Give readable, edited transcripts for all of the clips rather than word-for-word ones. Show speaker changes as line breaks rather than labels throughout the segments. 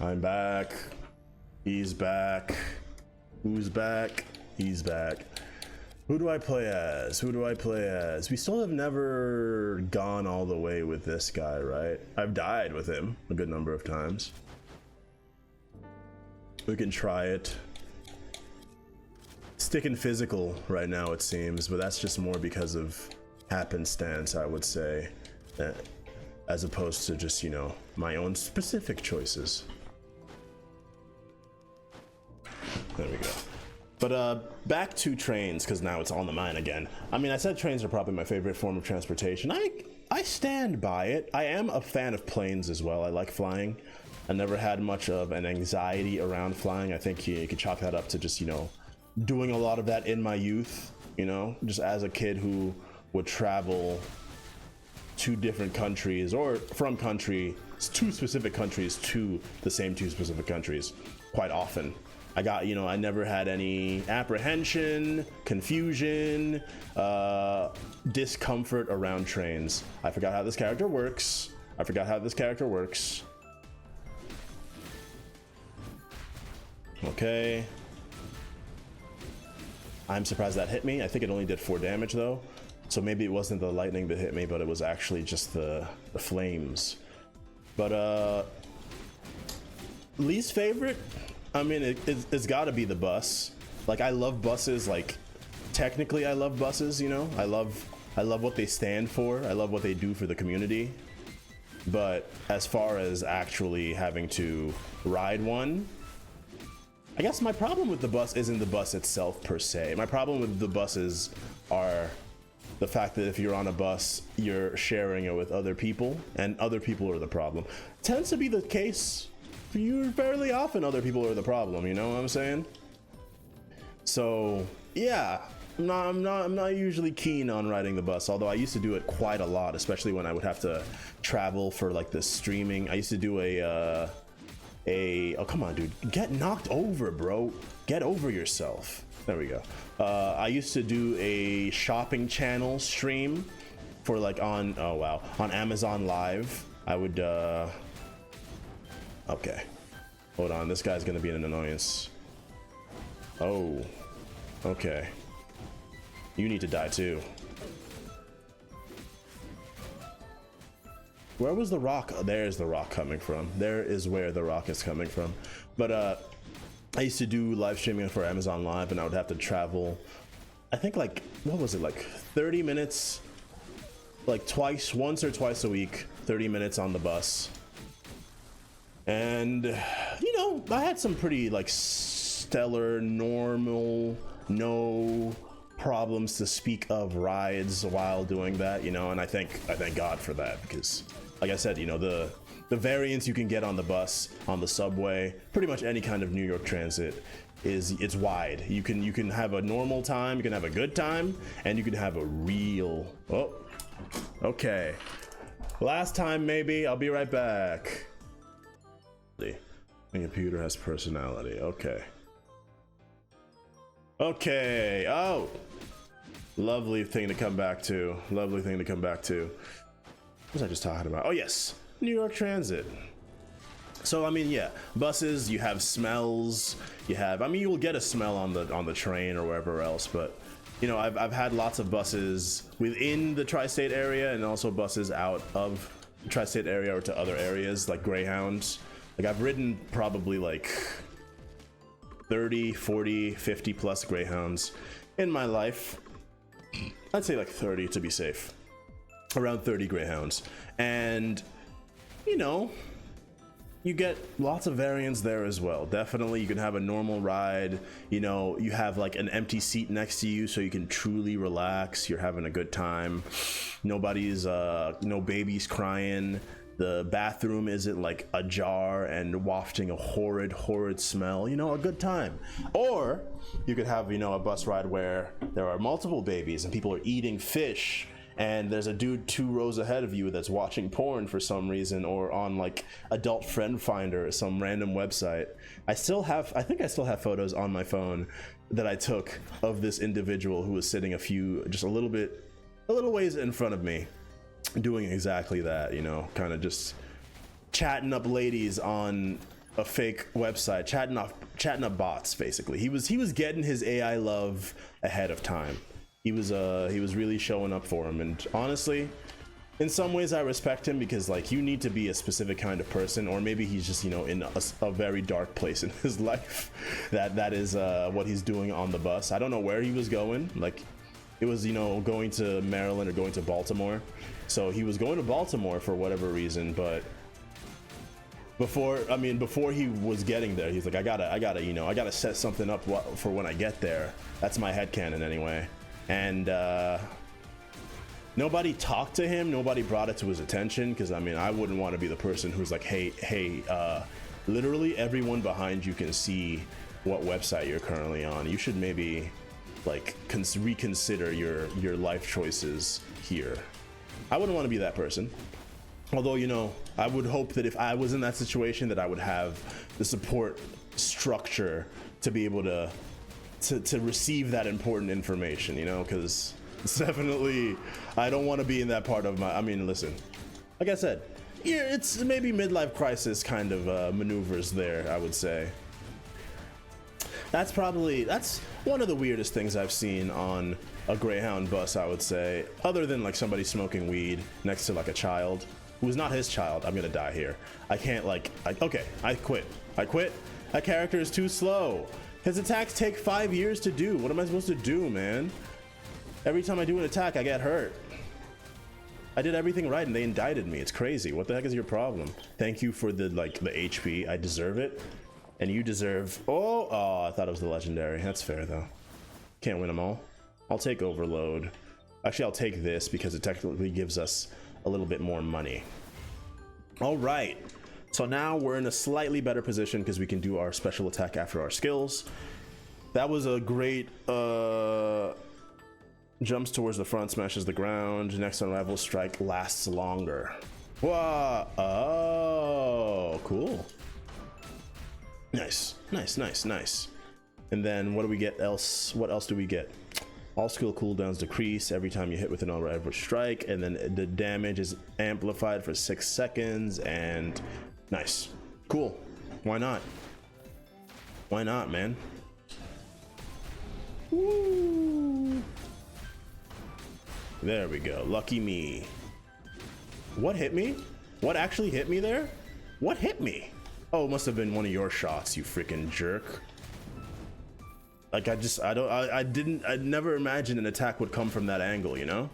I'm back. He's back. Who's back? He's back. Who do I play as? Who do I play as? We still have never gone all the way with this guy, right? I've died with him a good number of times. We can try it. Sticking physical right now, it seems, but that's just more because of happenstance, I would say, as opposed to just, you know, my own specific choices. There we go. But back to trains, because now it's on the mind again. I mean, I said trains are probably my favorite form of transportation. I stand by it. I am a fan of planes as well. I like flying. I never had much of an anxiety around flying. I think you could chalk that up to just, you know, doing a lot of that in my youth, you know, just as a kid who would travel to different countries or from two specific countries to the same two specific countries quite often. I got, you know, I never had any apprehension, confusion, discomfort around trains. I forgot how this character works. Okay. I'm surprised that hit me. I think it only did 4 damage though. So maybe it wasn't the lightning that hit me, but it was actually just the flames. But least favorite? I mean, it's gotta be the bus. Like, I love buses. Like, technically I love buses, you know? I love what they stand for. I love what they do for the community. But as far as actually having to ride one, I guess my problem with the bus isn't the bus itself per se. My problem with the buses are the fact that if you're on a bus, you're sharing it with other people, and other people are the problem. Tends to be the case. Fairly often other people are the problem, you know what I'm saying? So yeah, I'm not usually keen on riding the bus, although I used to do it quite a lot, especially when I would have to travel for like the streaming. I used to do oh come on dude, get knocked over, bro, get over yourself. There we go. I used to do a shopping channel stream for like on Amazon Live. I would okay, hold on, this guy's gonna be an annoyance. Oh, okay, you need to die too. Where was the rock? There's the rock coming from. There is where the rock is coming from. But I used to do live streaming for Amazon Live, and I would have to travel, I think like, what was it, like 30 minutes, like once or twice a week, 30 minutes on the bus. And, you know, I had some pretty like stellar, normal, no problems to speak of rides while doing that, you know, and I thank God for that, because like I said, you know, the variance you can get on the bus, on the subway, pretty much any kind of New York transit, it's wide. You can have a normal time, you can have a good time, and you can have a real, oh, okay, last time maybe. I'll be right back. The computer has personality. Okay. Okay. Oh, lovely thing to come back to. Lovely thing to come back to. What was I just talking about? Oh yes, New York Transit. So I mean, yeah, buses. You have smells. You have. I mean, you will get a smell on the train or wherever else. But you know, I've had lots of buses within the tri-state area, and also buses out of the tri-state area or to other areas like Greyhounds. Like, I've ridden probably like 30, 40, 50 plus Greyhounds in my life. I'd say like 30 to be safe. Around 30 Greyhounds. And, you know, you get lots of variants there as well. Definitely, you can have a normal ride. You know, you have like an empty seat next to you, so you can truly relax. You're having a good time. Nobody's, no babies crying. The bathroom isn't like ajar and wafting a horrid smell, you know, a good time. Or you could have, you know, a bus ride where there are multiple babies and people are eating fish, and there's a dude 2 rows ahead of you that's watching porn for some reason, or on like Adult Friend Finder or some random website. I think I still have photos on my phone that I took of this individual who was sitting just a little ways in front of me, doing exactly that, you know, kind of just chatting up ladies on a fake website, chatting up bots. Basically, he was getting his AI love ahead of time. He was really showing up for him, and honestly, in some ways I respect him, because like, you need to be a specific kind of person, or maybe he's just, you know, in a very dark place in his life. That is what he's doing on the bus. I don't know where he was going. Like, it was, you know, going to Maryland or going to Baltimore. So he was going to Baltimore for whatever reason, but before he was getting there, he's like, I gotta, you know, I gotta set something up for when I get there. That's my headcanon anyway. And nobody talked to him, nobody brought it to his attention, because I mean, I wouldn't want to be the person who's like, hey, literally everyone behind you can see what website you're currently on. You should maybe like reconsider your life choices here. I wouldn't want to be that person. Although, you know, I would hope that if I was in that situation, that I would have the support structure to be able to receive that important information, you know, because it's definitely, I don't want to be in that part of my, I mean, listen, like I said, yeah, it's maybe midlife crisis kind of maneuvers there, I would say. That's one of the weirdest things I've seen on a Greyhound bus, I would say, other than like somebody smoking weed next to like a child who's not his child. I'm gonna die here. I can't okay, I quit. That character is too slow. His attacks take 5 years to do. What am I supposed to do, man? Every time I do an attack, I get hurt. I did everything right and they indicted me. It's crazy. What the heck is your problem? Thank you for the HP. I deserve it. And you deserve, oh, I thought it was the legendary. That's fair though. Can't win them all. I'll take Overload. Actually, I'll take this because it technically gives us a little bit more money. All right. So now we're in a slightly better position because we can do our special attack after our skills. That was a great, jumps towards the front, smashes the ground. Next unrivaled strike lasts longer. Whoa. Oh, cool. Nice. And then what do we get else? What else do we get? All skill cooldowns decrease every time you hit with an unrivaled strike, and then the damage is amplified for 6 seconds. And nice, cool. Why not? Why not, man? Woo. There we go. Lucky me. What hit me? What actually hit me there? What hit me? Oh, it must have been one of your shots, you freaking jerk. Like, I'd never imagined an attack would come from that angle, you know?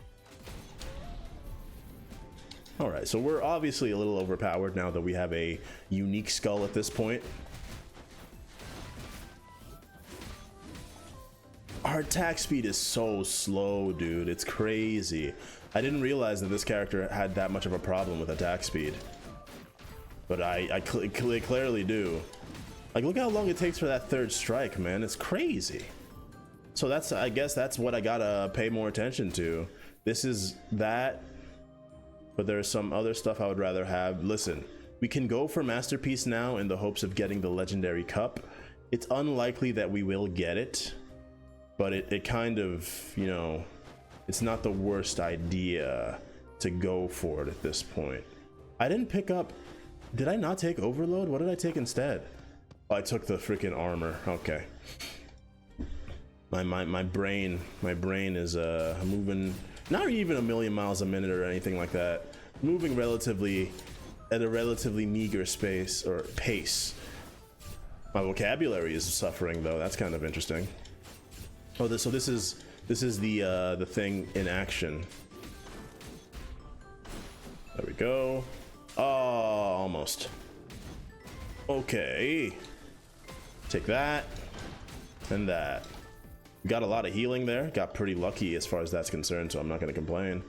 All right, so we're obviously a little overpowered now that we have a unique skull at this point. Our attack speed is so slow, dude. It's crazy. I didn't realize that this character had that much of a problem with attack speed. But I clearly do. Like, look how long it takes for that third strike, man. It's crazy. So I guess that's what I gotta pay more attention to. This is that, but there's some other stuff I would rather have. Listen, we can go for Masterpiece now in the hopes of getting the Legendary Cup. It's unlikely that we will get it, but it kind of, you know, it's not the worst idea to go for it at this point. I didn't pick up, did I not take Overload? What did I take instead? Oh, I took the freaking armor. Okay. My brain is moving not even a million miles a minute or anything like that. Moving at a relatively meager pace. My vocabulary is suffering though. That's kind of interesting. Oh, so this is the thing in action. There we go. Oh, almost. Okay. Take that and that. Got a lot of healing there. Got pretty lucky as far as that's concerned, so I'm not going to complain.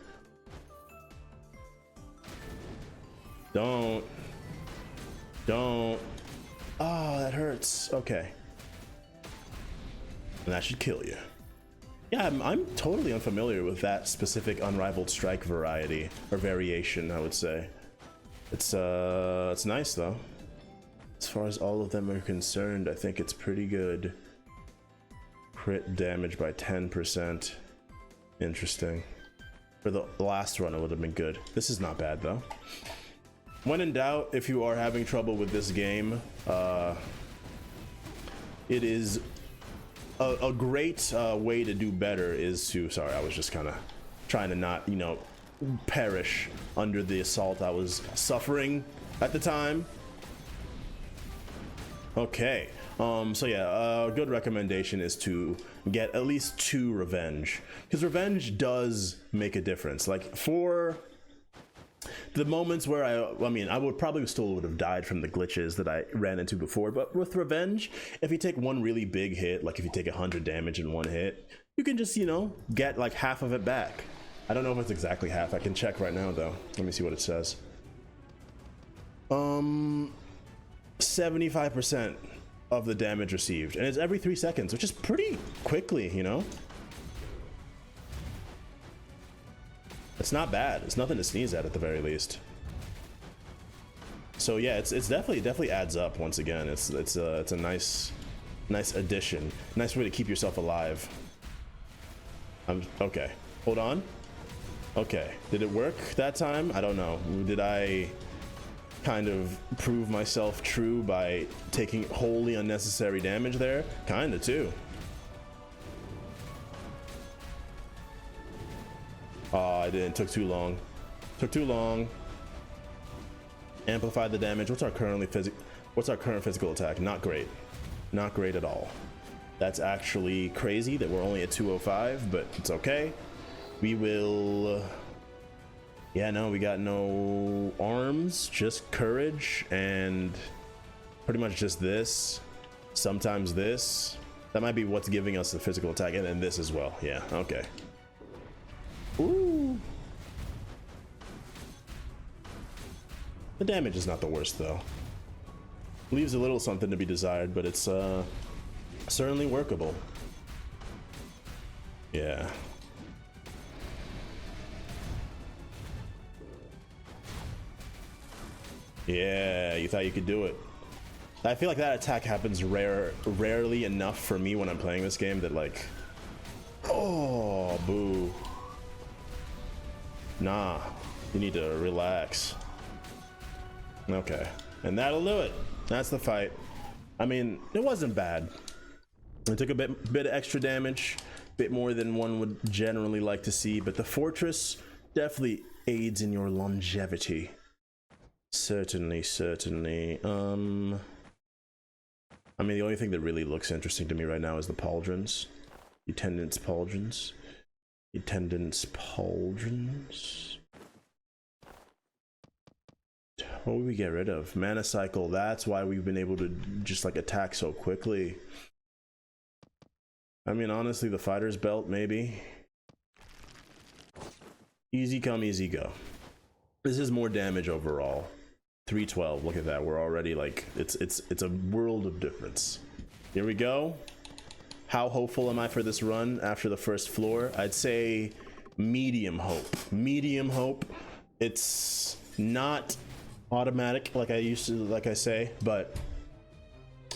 Don't. Oh, that hurts. Okay. And that should kill you. Yeah, I'm totally unfamiliar with that specific unrivaled strike variety or variation, I would say. It's nice though. As far as all of them are concerned, I think it's pretty good. Crit damage by 10%. Interesting. For the last run, it would have been good. This is not bad though. When in doubt, if you are having trouble with this game, it is a great way to do better is to, sorry, I was just kind of trying to not, you know, perish under the assault I was suffering at the time. Okay, so yeah, a good recommendation is to get at least 2 revenge, because revenge does make a difference. Like for the moments where I mean, I would probably still would have died from the glitches that I ran into before, but with revenge, if you take one really big hit, like if you take 100 damage in one hit, you can just, you know, get like half of it back. I don't know if it's exactly half. I can check right now though. Let me see what it says. 75% of the damage received, and it's every 3 seconds, which is pretty quickly, you know. It's not bad. It's nothing to sneeze at the very least. So yeah, it's definitely adds up. Once again, it's a nice addition, nice way to keep yourself alive. Okay, hold on. Okay, did it work that time? I don't know. Did I kind of prove myself true by taking wholly unnecessary damage there? Kinda too. Oh, I didn't. Took too long. Took too long. Amplify the damage. What's our current physical attack? Not great. Not great at all. That's actually crazy that we're only at 205, but it's okay. We will. Yeah, no, we got no arms, just courage, and pretty much just this. Sometimes this. That might be what's giving us the physical attack, and then this as well. Yeah, okay. Ooh. The damage is not the worst though. Leaves a little something to be desired, but it's certainly workable. Yeah. Yeah, you thought you could do it. I feel like that attack happens rarely enough for me when I'm playing this game that like, oh, boo. Nah, you need to relax. Okay, and that'll do it. That's the fight. I mean, it wasn't bad. It took a bit of extra damage, bit more than one would generally like to see, but the fortress definitely aids in your longevity. Certainly, certainly. I mean, the only thing that really looks interesting to me right now is the pauldrons. Attendance pauldrons. Attendance pauldrons. What would we get rid of? Mana cycle. That's why we've been able to just like attack so quickly. I mean, honestly, the fighter's belt, maybe. Easy come, easy go. This is more damage overall. 312. Look at that. We're already like it's a world of difference. Here we go. How hopeful am I for this run after the first floor? I'd say medium hope. Medium hope. It's not automatic like I say, but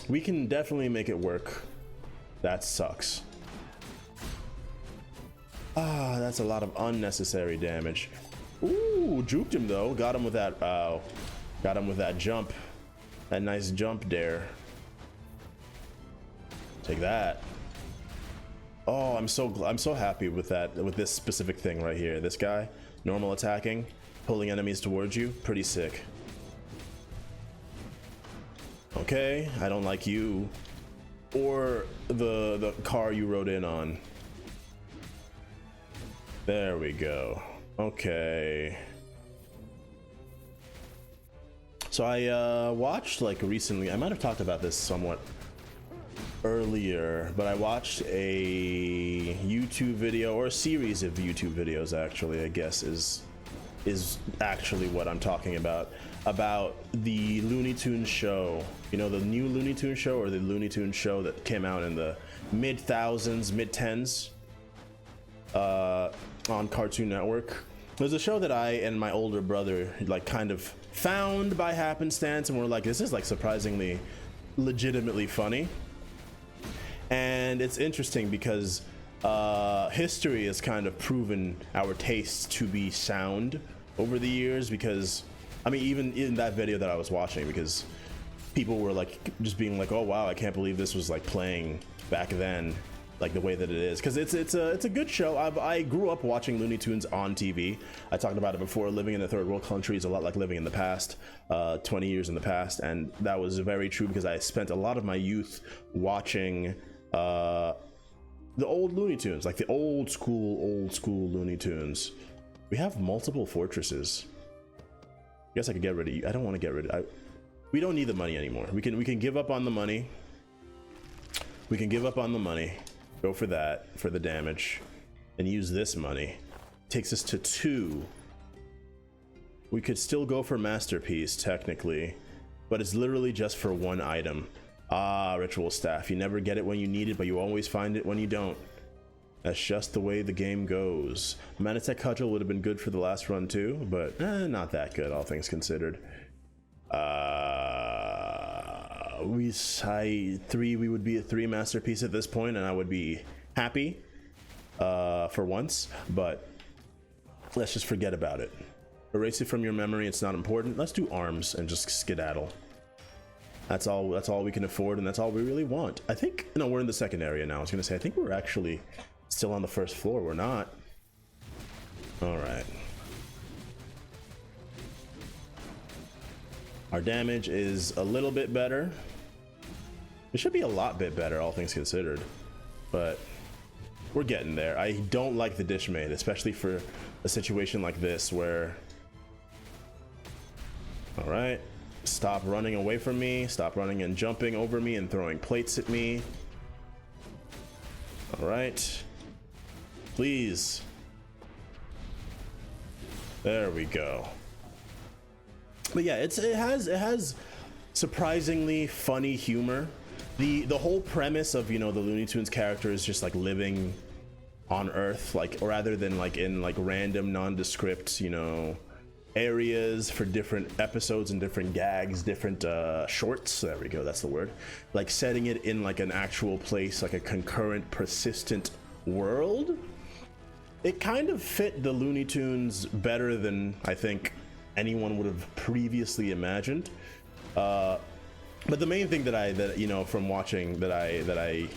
we can definitely make it work. That sucks. Ah, that's a lot of unnecessary damage. Ooh, juked him though. Got him with that. Got him with that jump. That nice jump dare. Take that. Oh, I'm so happy with that, with this specific thing right here. This guy, normal attacking, pulling enemies towards you, pretty sick. Okay, I don't like you. Or the car you rode in on. There we go. Okay. So I watched like recently, I might have talked about this somewhat earlier, but I watched a YouTube video, or a series of YouTube videos actually, I guess is actually what I'm talking about the Looney Tunes show. You know, the new Looney Tunes show, or the Looney Tunes show that came out in the mid-10s on Cartoon Network. There's a show that I and my older brother like kind of found by happenstance, and we're like, this is like surprisingly legitimately funny. And it's interesting because history has kind of proven our tastes to be sound over the years, because I mean, even in that video that I was watching, because people were like just being like, oh wow, I can't believe this was like playing back then, like the way that it is, because it's a good show. I grew up watching Looney Tunes on TV. I talked about it before. Living in a third world country is a lot like living in the past, 20 years in the past, and that was very true because I spent a lot of my youth watching the old Looney Tunes, like the old school Looney Tunes. We have multiple fortresses. I guess I could get rid of you. I don't want to get rid of. We don't need the money anymore. We can give up on the money. We can give up on the money. Go for that, for the damage, and use this money. Takes us to 2. We could still go for masterpiece technically, but it's literally just for 1 item. Ah, ritual staff. You never get it when you need it, but you always find it when you don't. That's just the way the game goes. Manatech Cudgel would have been good for the last run too, but not that good, all things considered. We would be a 3 masterpiece at this point, and I would be happy for once, but let's just forget about it. Erase it from your memory. It's not important. Let's do arms and just skedaddle. That's all we can afford, and that's all we really want. I think, no, we're in the second area now. I was gonna say, I think we're actually still on the first floor. We're not. All right. Our damage is a little bit better. It should be a lot bit better, all things considered, but we're getting there. I don't like the dish maid, especially for a situation like this where, all right, stop running away from me, stop running and jumping over me and throwing plates at me. All right, please. There we go. But yeah, it has surprisingly funny humor. The whole premise of, you know, the Looney Tunes characters just like living on Earth, like rather than like in like random nondescript, you know, areas for different episodes and different gags, different shorts. There we go, that's the word. Like setting it in like an actual place, like a concurrent, persistent world. It kind of fit the Looney Tunes better than I think anyone would have previously imagined. But the main thing that you know, from watching that I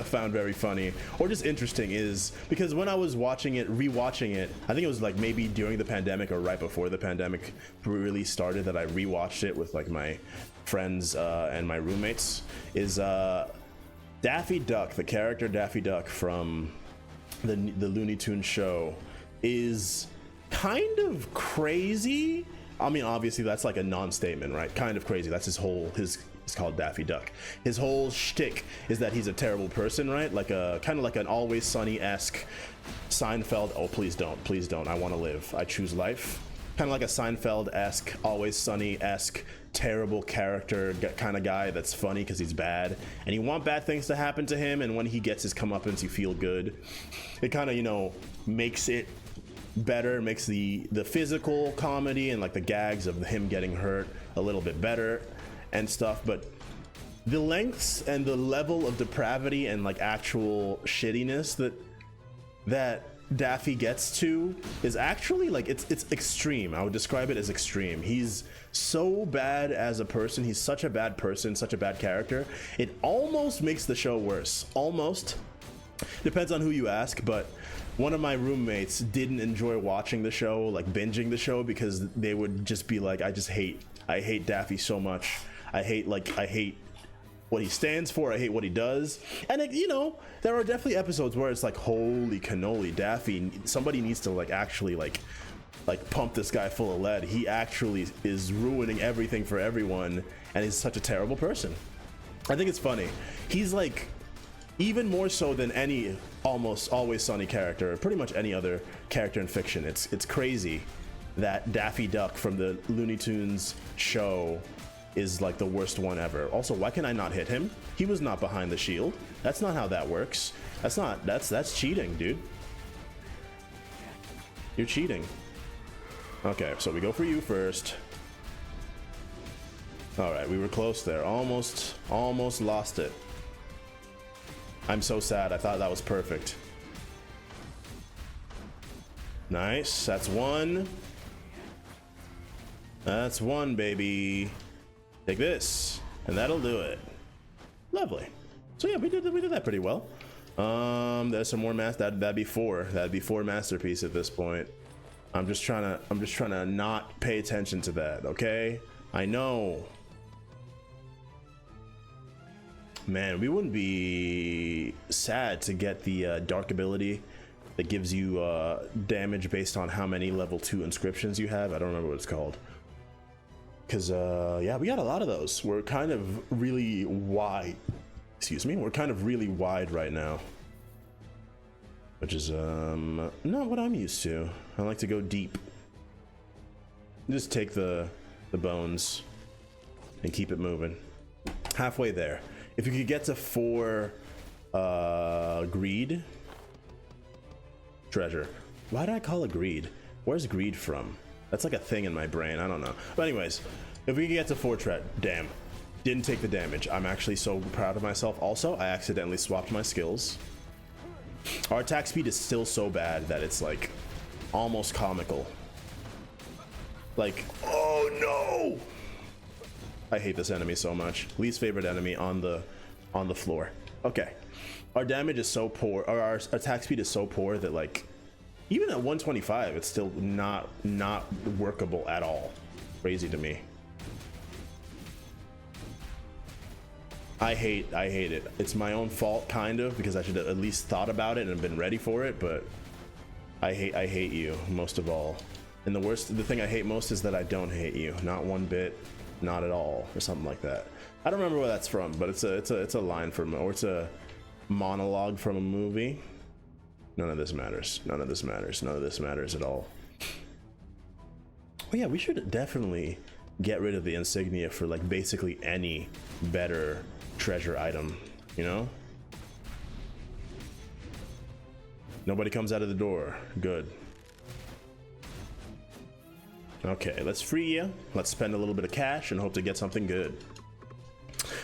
found very funny or just interesting is because when I was watching it, rewatching it, I think it was like maybe during the pandemic or right before the pandemic really started that I rewatched it with like my friends and my roommates, is Daffy Duck, the character Daffy Duck from the Looney Tunes show, is kind of crazy. I mean, obviously that's like a non-statement, right? Kind of crazy. That's it's called Daffy Duck. His whole shtick is that he's a terrible person, right? Like a kind of like an Always Sunny-esque Seinfeld. Oh, please don't. I want to live. I choose life. Kind of like a Seinfeld-esque, Always Sunny-esque, terrible character kind of guy that's funny because he's bad, and you want bad things to happen to him, and when he gets his comeuppance, you feel good. It kind of, you know, makes it better, makes the physical comedy and like the gags of him getting hurt a little bit better and stuff, but the lengths and the level of depravity and like actual shittiness that Daffy gets to is actually like it's extreme. I would describe it as extreme. He's so bad as a person. He's such a bad person, such a bad character. It almost makes the show worse. Almost. Depends on who you ask, but one of my roommates didn't enjoy watching the show, like binging the show, because they would just be like, I hate Daffy so much. I hate what he stands for. I hate what he does. And it, you know, there are definitely episodes where it's like, holy cannoli, Daffy, somebody needs to like actually like pump this guy full of lead. He actually is ruining everything for everyone, and he's such a terrible person. I think it's funny. He's like, even more so than any almost Always Sunny character, pretty much any other character in fiction. It's crazy that Daffy Duck from the Looney Tunes show is like the worst one ever. Also, why can I not hit him? He was not behind the shield. That's not how that works. That's cheating, dude. You're cheating. Okay, so we go for you first. All right, we were close there. Almost lost it. I'm so sad. I thought that was perfect. Nice. That's one. That's one, baby. Take this, and that'll do it. Lovely. So yeah, we did that pretty well. There's some more that'd be four. That'd be four masterpiece at this point. I'm just trying to not pay attention to that, okay? I know. Man, we wouldn't be sad to get the dark ability that gives you damage based on how many level 2 inscriptions you have. I don't remember what it's called. Because, yeah, we got a lot of those. We're kind of really wide. Excuse me. We're kind of really wide right now. Which is, not what I'm used to. I like to go deep. Just take the bones and keep it moving. Halfway there. If you could get to 4 greed treasure. Why did I call it greed? Where's greed from? That's like a thing in my brain. I don't know. But anyways, if we could get to 4 damn, didn't take the damage. I'm actually so proud of myself. Also, I accidentally swapped my skills. Our attack speed is still so bad that it's like almost comical. Like, oh no! I hate this enemy so much. Least favorite enemy on the floor. Okay. Our damage is so poor, or our attack speed is so poor that like even at 125 it's still not workable at all. Crazy to me. I hate it. It's my own fault kind of, because I should have at least thought about it and been ready for it, but I hate you most of all. And the thing I hate most is that I don't hate you. Not one bit. Not at all, or something like that. I don't remember where that's from, but it's a line from, or it's a monologue from a movie. None of this matters. None of this matters. None of this matters at all. Well, yeah, we should definitely get rid of the insignia for like basically any better treasure item, you know? Nobody comes out of the door. Good. Okay, let's free you. Let's spend a little bit of cash and hope to get something good.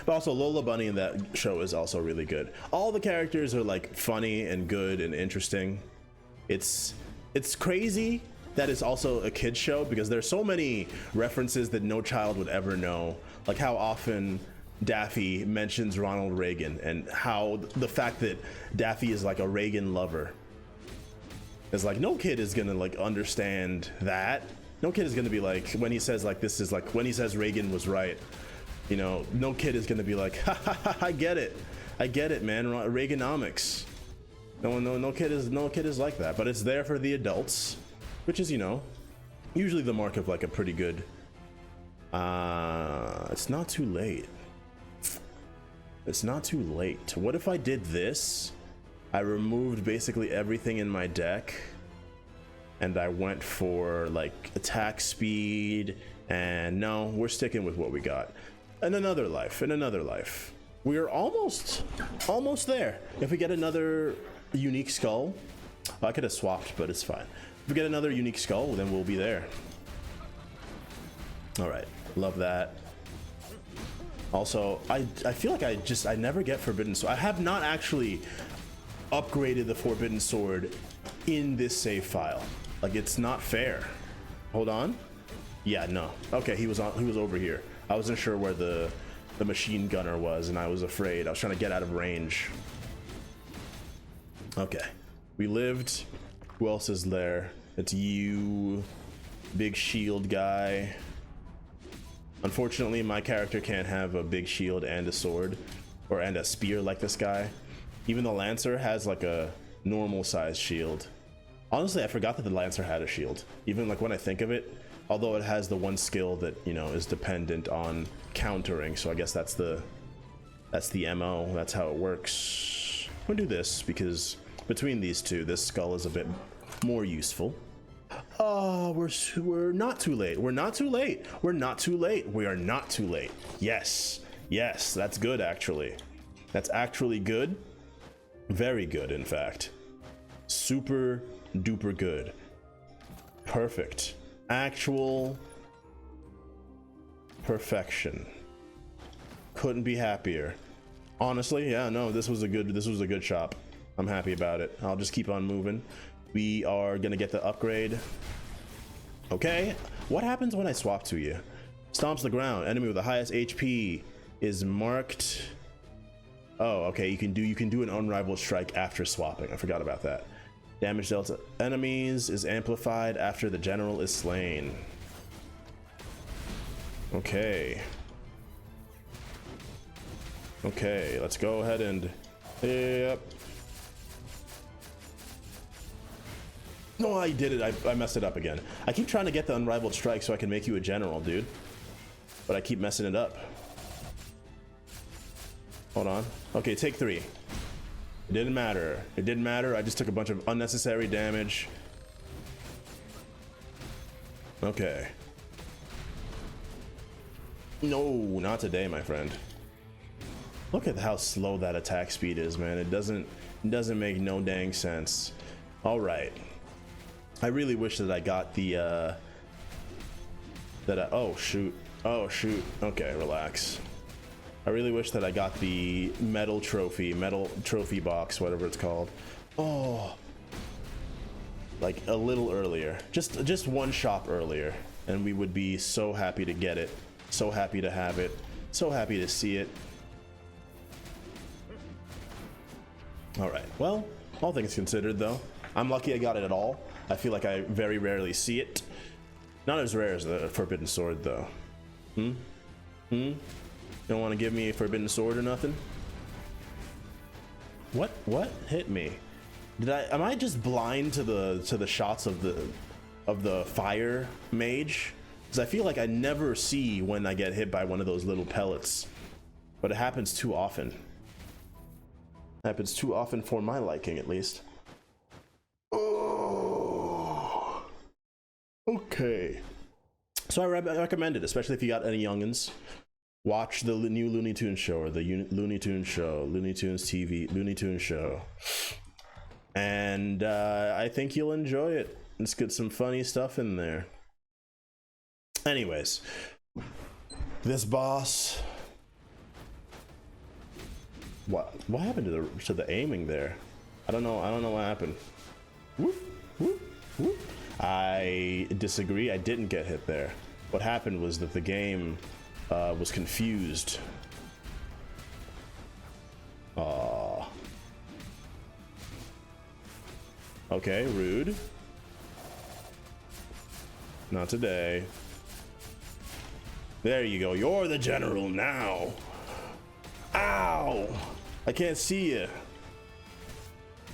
But also, Lola Bunny in that show is also really good. All the characters are like funny and good and interesting. It's crazy that it's also a kid's show because there's so many references that no child would ever know. Like how often Daffy mentions Ronald Reagan, and how the fact that Daffy is like a Reagan lover. It's like no kid is gonna like understand that. No kid is gonna be like, when he says like, this is like, when he says Reagan was right, you know, no kid is gonna be like, ha ha ha, I get it, man, Reaganomics. No kid is like that, but it's there for the adults, which is, you know, usually the mark of like a pretty good, it's not too late. It's not too late. What if I did this? I removed basically everything in my deck, and I went for like attack speed, and no, we're sticking with what we got. In another life, we're almost there. If we get another unique skull, I could have swapped, but it's fine. If we get another unique skull, then we'll be there. All right, love that. Also, I feel like I never get Forbidden Sword. I have not actually upgraded the Forbidden Sword in this save file. Like, it's not fair. Hold on. Yeah, no. Okay, he was over here. I wasn't sure where the machine gunner was, and I was afraid. I was trying to get out of range. Okay. We lived. Who else is there? It's you, big shield guy. Unfortunately, my character can't have a big shield and a sword, and a spear like this guy. Even the Lancer has like a normal size shield. Honestly, I forgot that the Lancer had a shield. Even like when I think of it, although it has the one skill that, you know, is dependent on countering. So I guess that's the MO. That's how it works. I'm gonna do this because between these two, this skull is a bit more useful. Oh, we're not too late. We're not too late. We're not too late. We are not too late. Yes. Yes, that's good actually. That's actually good. Very good, in fact. Super duper good. Perfect. Actual perfection. Couldn't be happier. Honestly, yeah, no, this was a good shop. I'm happy about it. I'll just keep on moving. We are gonna get the upgrade. Okay, what happens when I swap to you? Stomps the ground. Enemy with the highest HP is marked. Oh, okay. You can do an unrivaled strike after swapping. I forgot about that. Damage dealt to enemies is amplified after the general is slain. Okay. Okay, let's go ahead and... Yep. No, I did it. I messed it up again. I keep trying to get the unrivaled strike so I can make you a general, dude. But I keep messing it up. Hold on. Okay, take 3. It didn't matter. It didn't matter. I just took a bunch of unnecessary damage. Okay. No, not today, my friend. Look at how slow that attack speed is, man. It doesn't make no dang sense. All right. I really wish that I got the oh shoot. Oh shoot. Okay, relax. I really wish that I got the metal trophy box, whatever it's called. Oh, like a little earlier, just one shop earlier, and we would be so happy to get it, so happy to have it, so happy to see it. All right, well, all things considered though, I'm lucky I got it at all. I feel like I very rarely see it. Not as rare as the Forbidden Sword though. You don't want to give me a Forbidden Sword or nothing? What hit me? Am I just blind to the shots of the fire mage? Because I feel like I never see when I get hit by one of those little pellets, but it happens too often. It happens too often for my liking, at least. Oh, okay. So I recommend it, especially if you got any youngins. Watch the new Looney Tunes show, or the Looney Tunes show, Looney Tunes TV, Looney Tunes show. And I think you'll enjoy it. Let's get some funny stuff in there. Anyways, this boss. What happened to the aiming there? I don't know what happened. Whoop, whoop, whoop. I disagree. I didn't get hit there. What happened was that the game was confused. Aww. Okay, rude. Not today. There you go. You're the general now. Ow! I can't see you.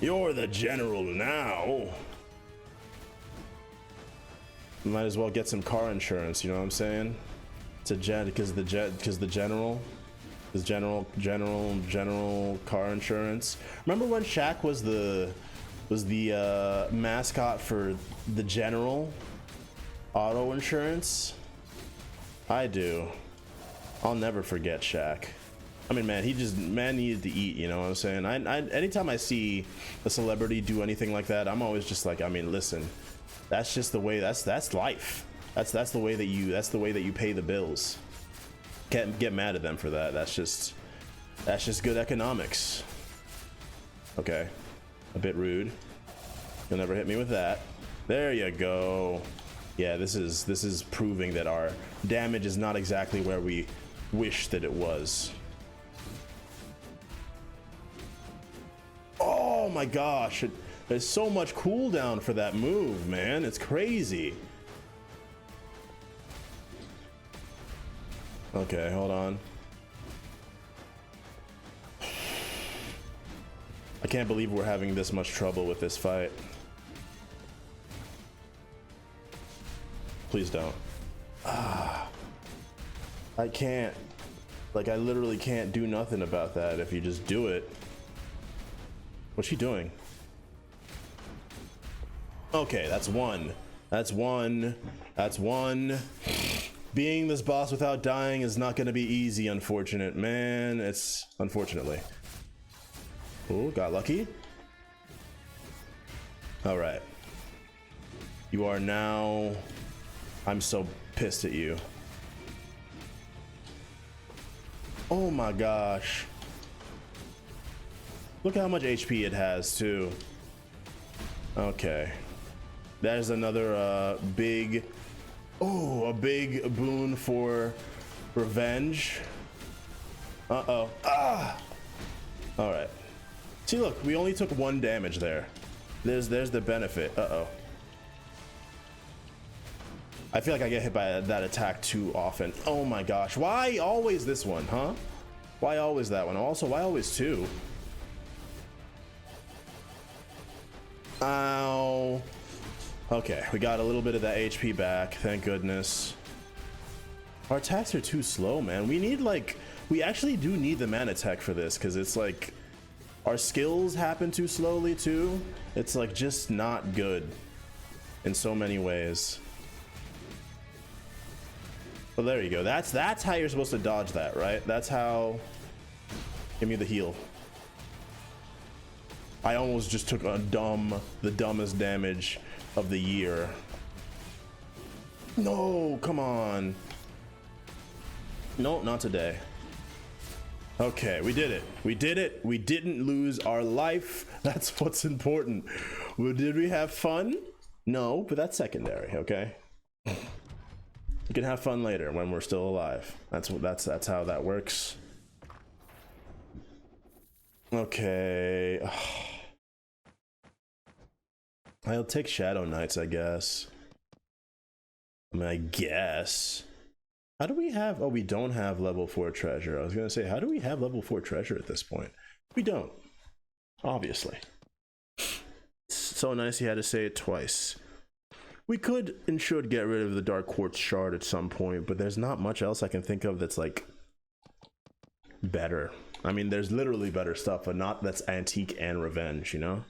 You're the general now. Might as well get some car insurance, you know what I'm saying? It's a because the general car insurance. Remember when Shaq was the mascot for the general auto insurance? I do. I'll never forget Shaq. I mean, man, man needed to eat, you know what I'm saying? Anytime I see a celebrity do anything like that, I'm always just like, I mean, listen, that's just the way, that's life. That's the way that you pay the bills. Can't get mad at them for that. That's just good economics. Okay, a bit rude. You'll never hit me with that. There you go. Yeah, this is proving that our damage is not exactly where we wish that it was. Oh my gosh, there's so much cooldown for that move, man. It's crazy. Okay, hold on. I can't believe we're having this much trouble with this fight. Please don't. I can't. Like, I literally can't do nothing about that if you just do it. What's she doing? Okay, that's one. That's one. That's one. Being this boss without dying is not gonna be easy, unfortunate. Man, it's unfortunately. Oh, got lucky. All right. You are now... I'm so pissed at you. Oh my gosh. Look how much HP it has too. Okay. There's another big Oh, a big boon for revenge. Uh-oh. Ah! Alright. See, look, we only took 1 damage there. There's the benefit. Uh-oh. I feel like I get hit by that attack too often. Oh my gosh. Why always this one, huh? Why always that one? Also, why always 2? Ow. Okay, we got a little bit of that HP back. Thank goodness. Our attacks are too slow, man. We need, like... We actually do need the mana tech for this, because it's like... Our skills happen too slowly, too. It's, like, just not good. In so many ways. Well, there you go. That's how you're supposed to dodge that, right? That's how... Give me the heal. I almost just took the dumbest damage of the year. No, come on. No, not today. Okay, we did it. We did it. We didn't lose our life. That's what's important. Well, did we have fun? No, but that's secondary, okay? You can have fun later when we're still alive. That's how that works. Okay. I'll take Shadow Knights, I guess. I mean, I guess. How do we have... Oh, we don't have level 4 treasure. I was gonna say, how do we have level 4 treasure at this point? We don't. Obviously. It's so nice he had to say it twice. We could and should get rid of the Dark Quartz Shard at some point, but there's not much else I can think of that's, like, better. I mean, there's literally better stuff, but not that's antique and revenge, you know?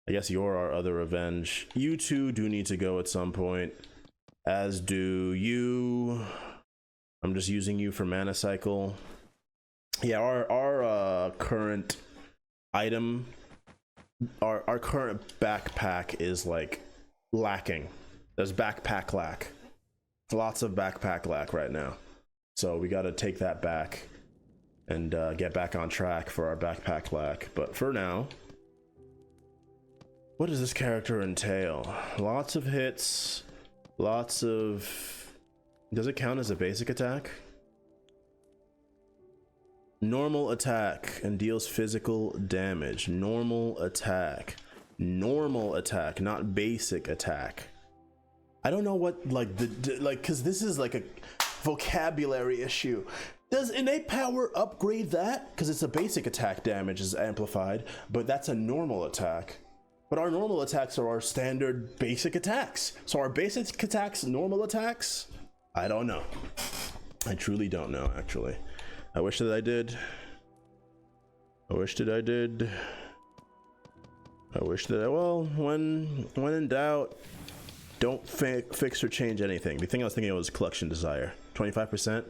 I guess you're our other revenge. You two do need to go at some point, as do you. I'm just using you for mana cycle. Yeah, our current item, our current backpack is like lacking. There's backpack lack. Lots of backpack lack right now. So we got to take that back and get back on track for our backpack lack. But for now, what does this character entail? Lots of hits, lots of... Does it count as a basic attack? Normal attack and deals physical damage. Normal attack. Normal attack, not basic attack. I don't know what, like, because this is like a vocabulary issue. Does innate power upgrade that? Because it's a basic attack damage is amplified, but that's a normal attack. But our normal attacks are our standard basic attacks. So our basic attacks, normal attacks? I don't know. I truly don't know, actually. I wish that I did. I wish that I did. I wish that I, well, when in doubt, don't fix or change anything. The thing I was thinking of was collection desire. 25%.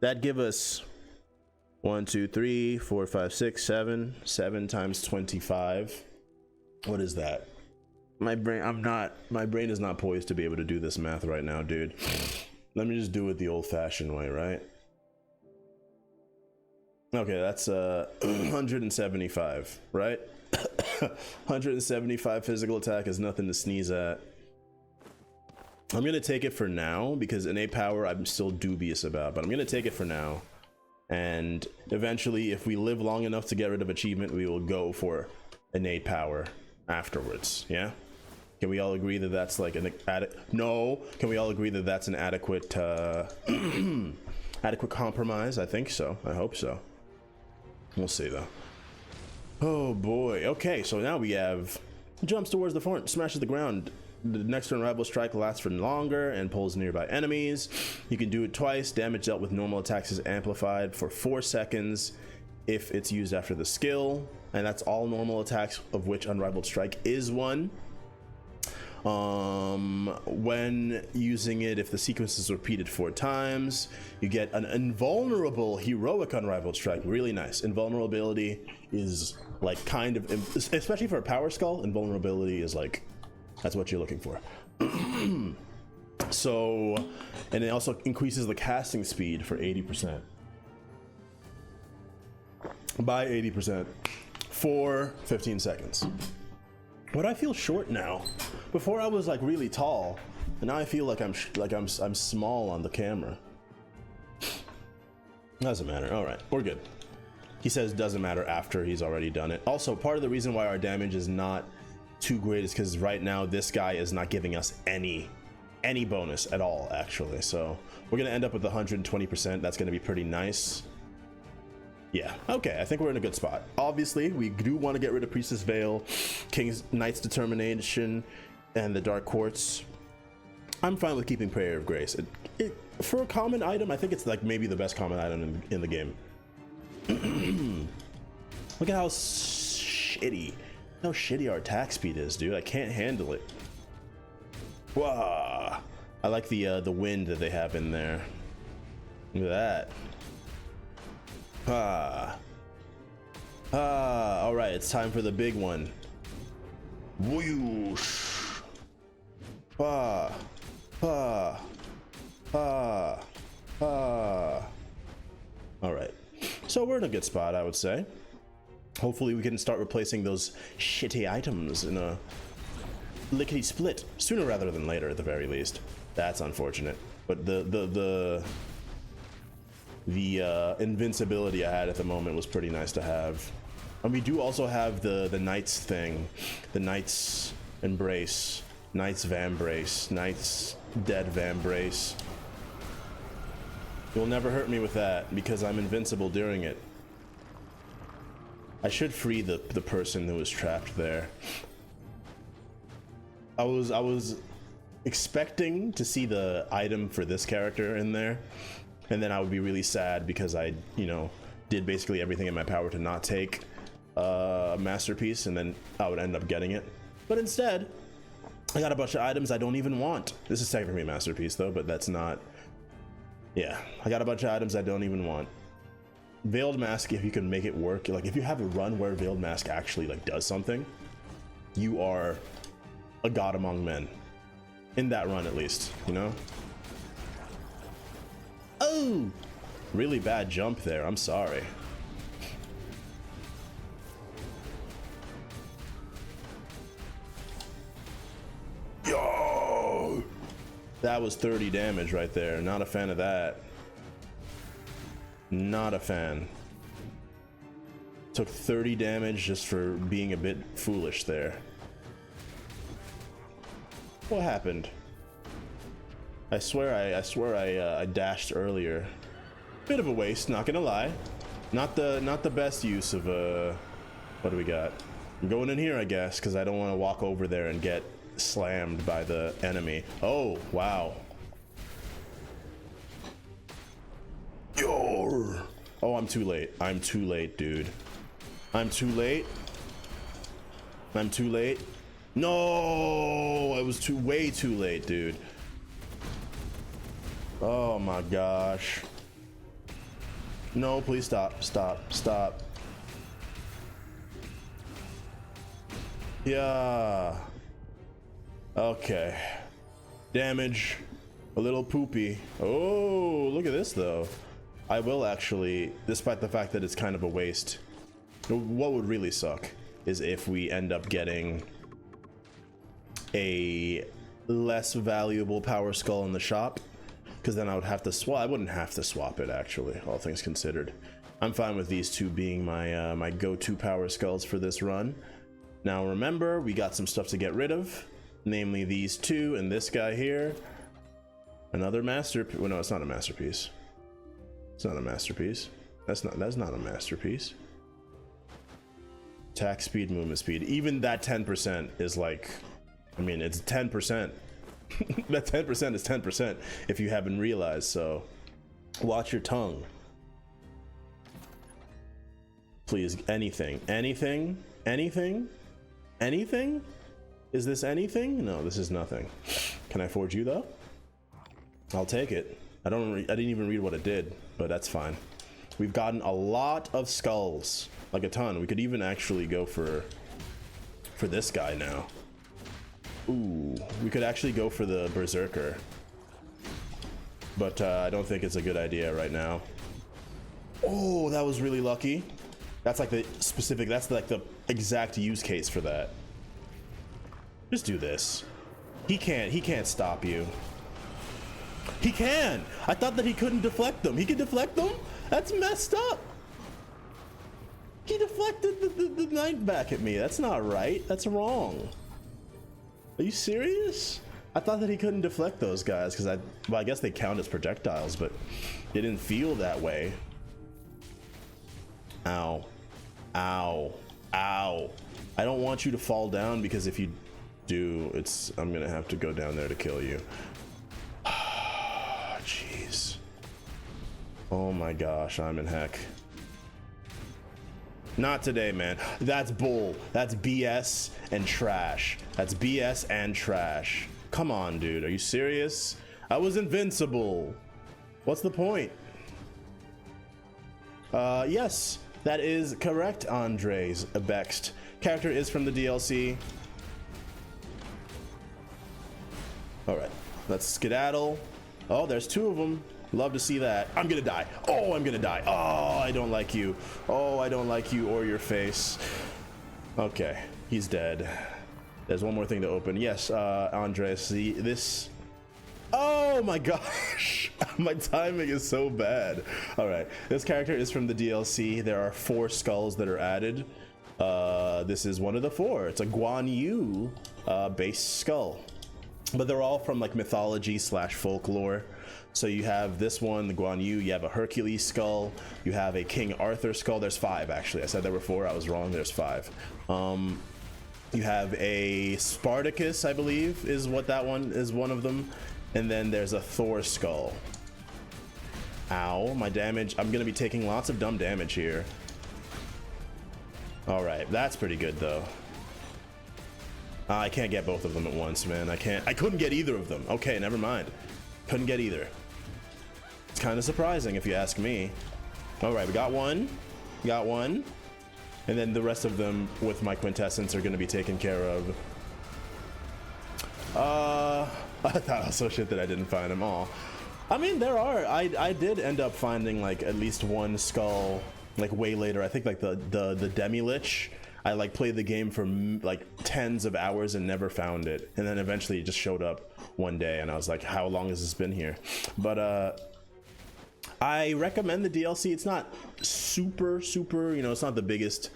That'd give us 1, 2, 3, 4, 5, 6, 7. 7 times 25. What is that? My brain is not poised to be able to do this math right now, dude. Let me just do it the old-fashioned way, right? Okay, that's 175, right? 175 physical attack is nothing to sneeze at. I'm gonna take it for now because innate power I'm still dubious about, but I'm gonna take it for now. And eventually, if we live long enough to get rid of achievement, we will go for innate power afterwards. Yeah, can we all agree that that's like an no? Can we all agree that that's an adequate adequate compromise? I think so. I hope so. We'll see though. Oh boy. Okay, so now we have jumps towards the front, smashes the ground. The next unrivalled strike lasts for longer and pulls nearby enemies. You can do it twice. Damage dealt with normal attacks is amplified for 4 seconds if it's used after the skill, and that's all normal attacks, of which unrivalled strike is one. When using it, if the sequence is repeated 4 times, you get an invulnerable heroic unrivalled strike. Really nice. Invulnerability is like kind of, especially for a power skull, invulnerability is like, that's what you're looking for. So, and it also increases the casting speed for 80%. By 80% for 15 seconds. But I feel short now. Before I was like really tall, And now I feel like I'm small on the camera. Doesn't matter. All right, we're good. He says doesn't matter after he's already done it. Also, part of the reason why our damage is not too great is because right now this guy is not giving us any bonus at all, actually. So we're gonna end up with 120%. That's gonna be pretty nice. Yeah, okay, I think we're in a good spot. Obviously, we do want to get rid of Priestess Veil, King's Knight's Determination, and the Dark Quartz. I'm fine with keeping Prayer of Grace. For a common item, I think it's like maybe the best common item in the game. Look at how shitty our attack speed is, dude. I can't handle it. Wow. I like the wind that they have in there. Look at that. All right, it's time for the big one. Whoosh. All right, so we're in a good spot, I would say. Hopefully we can start replacing those shitty items in a lickety split sooner rather than later, at the very least. That's unfortunate, but the invincibility I had at the moment was pretty nice to have. And we do also have the Knight's thing, the Knight's Embrace, Knight's Vambrace, Knight's Dead Vambrace. You'll never hurt me with that because I'm invincible during it. I should free the person who was trapped there. I was expecting to see the item for this character in there, and then I would be really sad because I, did basically everything in my power to not take a masterpiece, and then I would end up getting it. But instead, I got a bunch of items I don't even want. This is technically a masterpiece though, but that's not. Yeah, I got a bunch of items I don't even want. Veiled Mask, if you can make it work, like if you have a run where Veiled Mask actually like does something, you are a god among men. In that run at least, Oh! Really bad jump there, I'm sorry. Yo! That was 30 damage right there. Not a fan of that. Not a fan. Took 30 damage just for being a bit foolish there. What happened? I swear I dashed earlier. Bit of a waste, not gonna lie. Not the best use of what do we got? I'm going in here, I guess, because I don't want to walk over there and get slammed by the enemy. Oh, wow. Yor. Oh, I'm too late. I'm too late, dude. I'm too late. I'm too late. No, I was way too late, dude. Oh my gosh. No, please stop, stop, stop. Yeah. Okay. Damage. A little poopy. Oh, look at this though. I will actually, despite the fact that it's kind of a waste, what would really suck is if we end up getting a less valuable Power Skull in the shop, because then I would have to swap. I wouldn't have to swap it, actually, all things considered. I'm fine with these two being my my go-to Power Skulls for this run. Now remember, we got some stuff to get rid of, namely these two and this guy here. Another masterpiece. Well, no, it's not a masterpiece. It's not a masterpiece. That's not a masterpiece. Attack speed, movement speed. Even that 10% is like, I mean, it's 10%. That 10% is 10% if you haven't realized, so watch your tongue. Please, anything. Anything? Anything? Anything? Is this anything? No, this is nothing. Can I forge you though? I'll take it. I didn't even read what it did, but that's fine. We've gotten a lot of skulls, like a ton. We could even actually go for this guy now. Ooh, we could actually go for the Berserker, but I don't think it's a good idea right now. Oh, that was really lucky. That's like the specific, that's like the exact use case for that. Just do this. He can't stop you. He can. I thought that he couldn't deflect them. He can deflect them? That's messed up. He deflected the knight back at me. That's not right. That's wrong. Are you serious? I thought that he couldn't deflect those guys because well, I guess they count as projectiles, but it didn't feel that way. Ow. Ow. Ow. I don't want you to fall down because if you do, I'm gonna have to go down there to kill you. Jeez. Oh my gosh, I'm in heck. Not today, man. That's bull. That's BS and trash. That's BS and trash. Come on, dude. Are you serious? I was invincible. What's the point? Yes, that is correct, Andres Bext. Character is from the DLC. All right, let's skedaddle. Oh, there's two of them. Love to see that. I'm gonna die. Oh, I'm gonna die. Oh, I don't like you. Oh, I don't like you or your face. Okay, he's dead. There's one more thing to open. Yes, Andres, this. Oh my gosh, my timing is so bad. All right, this character is from the DLC. There are 4 skulls that are added. This is one of the 4. It's a Guan Yu based skull, but they're all from like mythology / folklore. So you have this one, the Guan Yu, you have a Hercules skull, you have a King Arthur skull. There's 5 actually. I said there were 4, I was wrong, there's 5. You have a Spartacus, I believe is what that one is, one of them. And then there's a Thor skull. Ow, my damage, I'm gonna be taking lots of dumb damage here. All right, that's pretty good though. I can't get both of them at once, man. I couldn't get either of them. Okay, never mind. Couldn't get either. It's kind of surprising if you ask me. All right, we got one. Got one. And then the rest of them with my quintessence are going to be taken care of. I thought I was so shit that I didn't find them all. I mean, there are. I did end up finding like at least one skull like way later. I think like the Demi-Lich. I like played the game for like tens of hours and never found it. And then eventually it just showed up one day and I was like, how long has this been here? But I recommend the DLC. It's not super, you know, it's not the biggest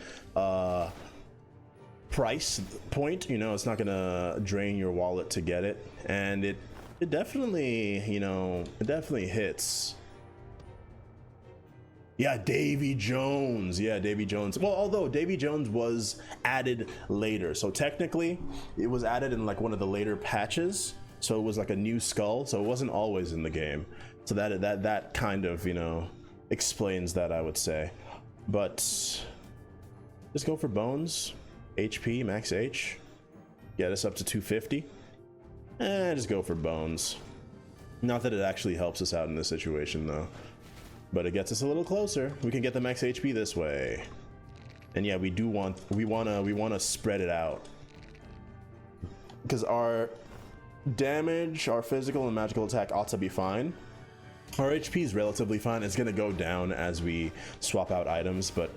price point, you know, it's not gonna drain your wallet to get it. And it definitely, you know, it definitely hits. Yeah, Davy Jones. Yeah, Davy Jones. Well, although Davy Jones was added later. So technically, it was added in like one of the later patches. So it was like a new skull. So it wasn't always in the game. So that kind of, you know, explains that, I would say. But just go for bones. HP, max H. Get us up to 250. And just go for bones. Not that it actually helps us out in this situation, though. But it gets us a little closer. We can get the max HP this way. And yeah, we wanna spread it out. Because our damage, our physical and magical attack ought to be fine. Our HP is relatively fine. It's gonna go down as we swap out items, but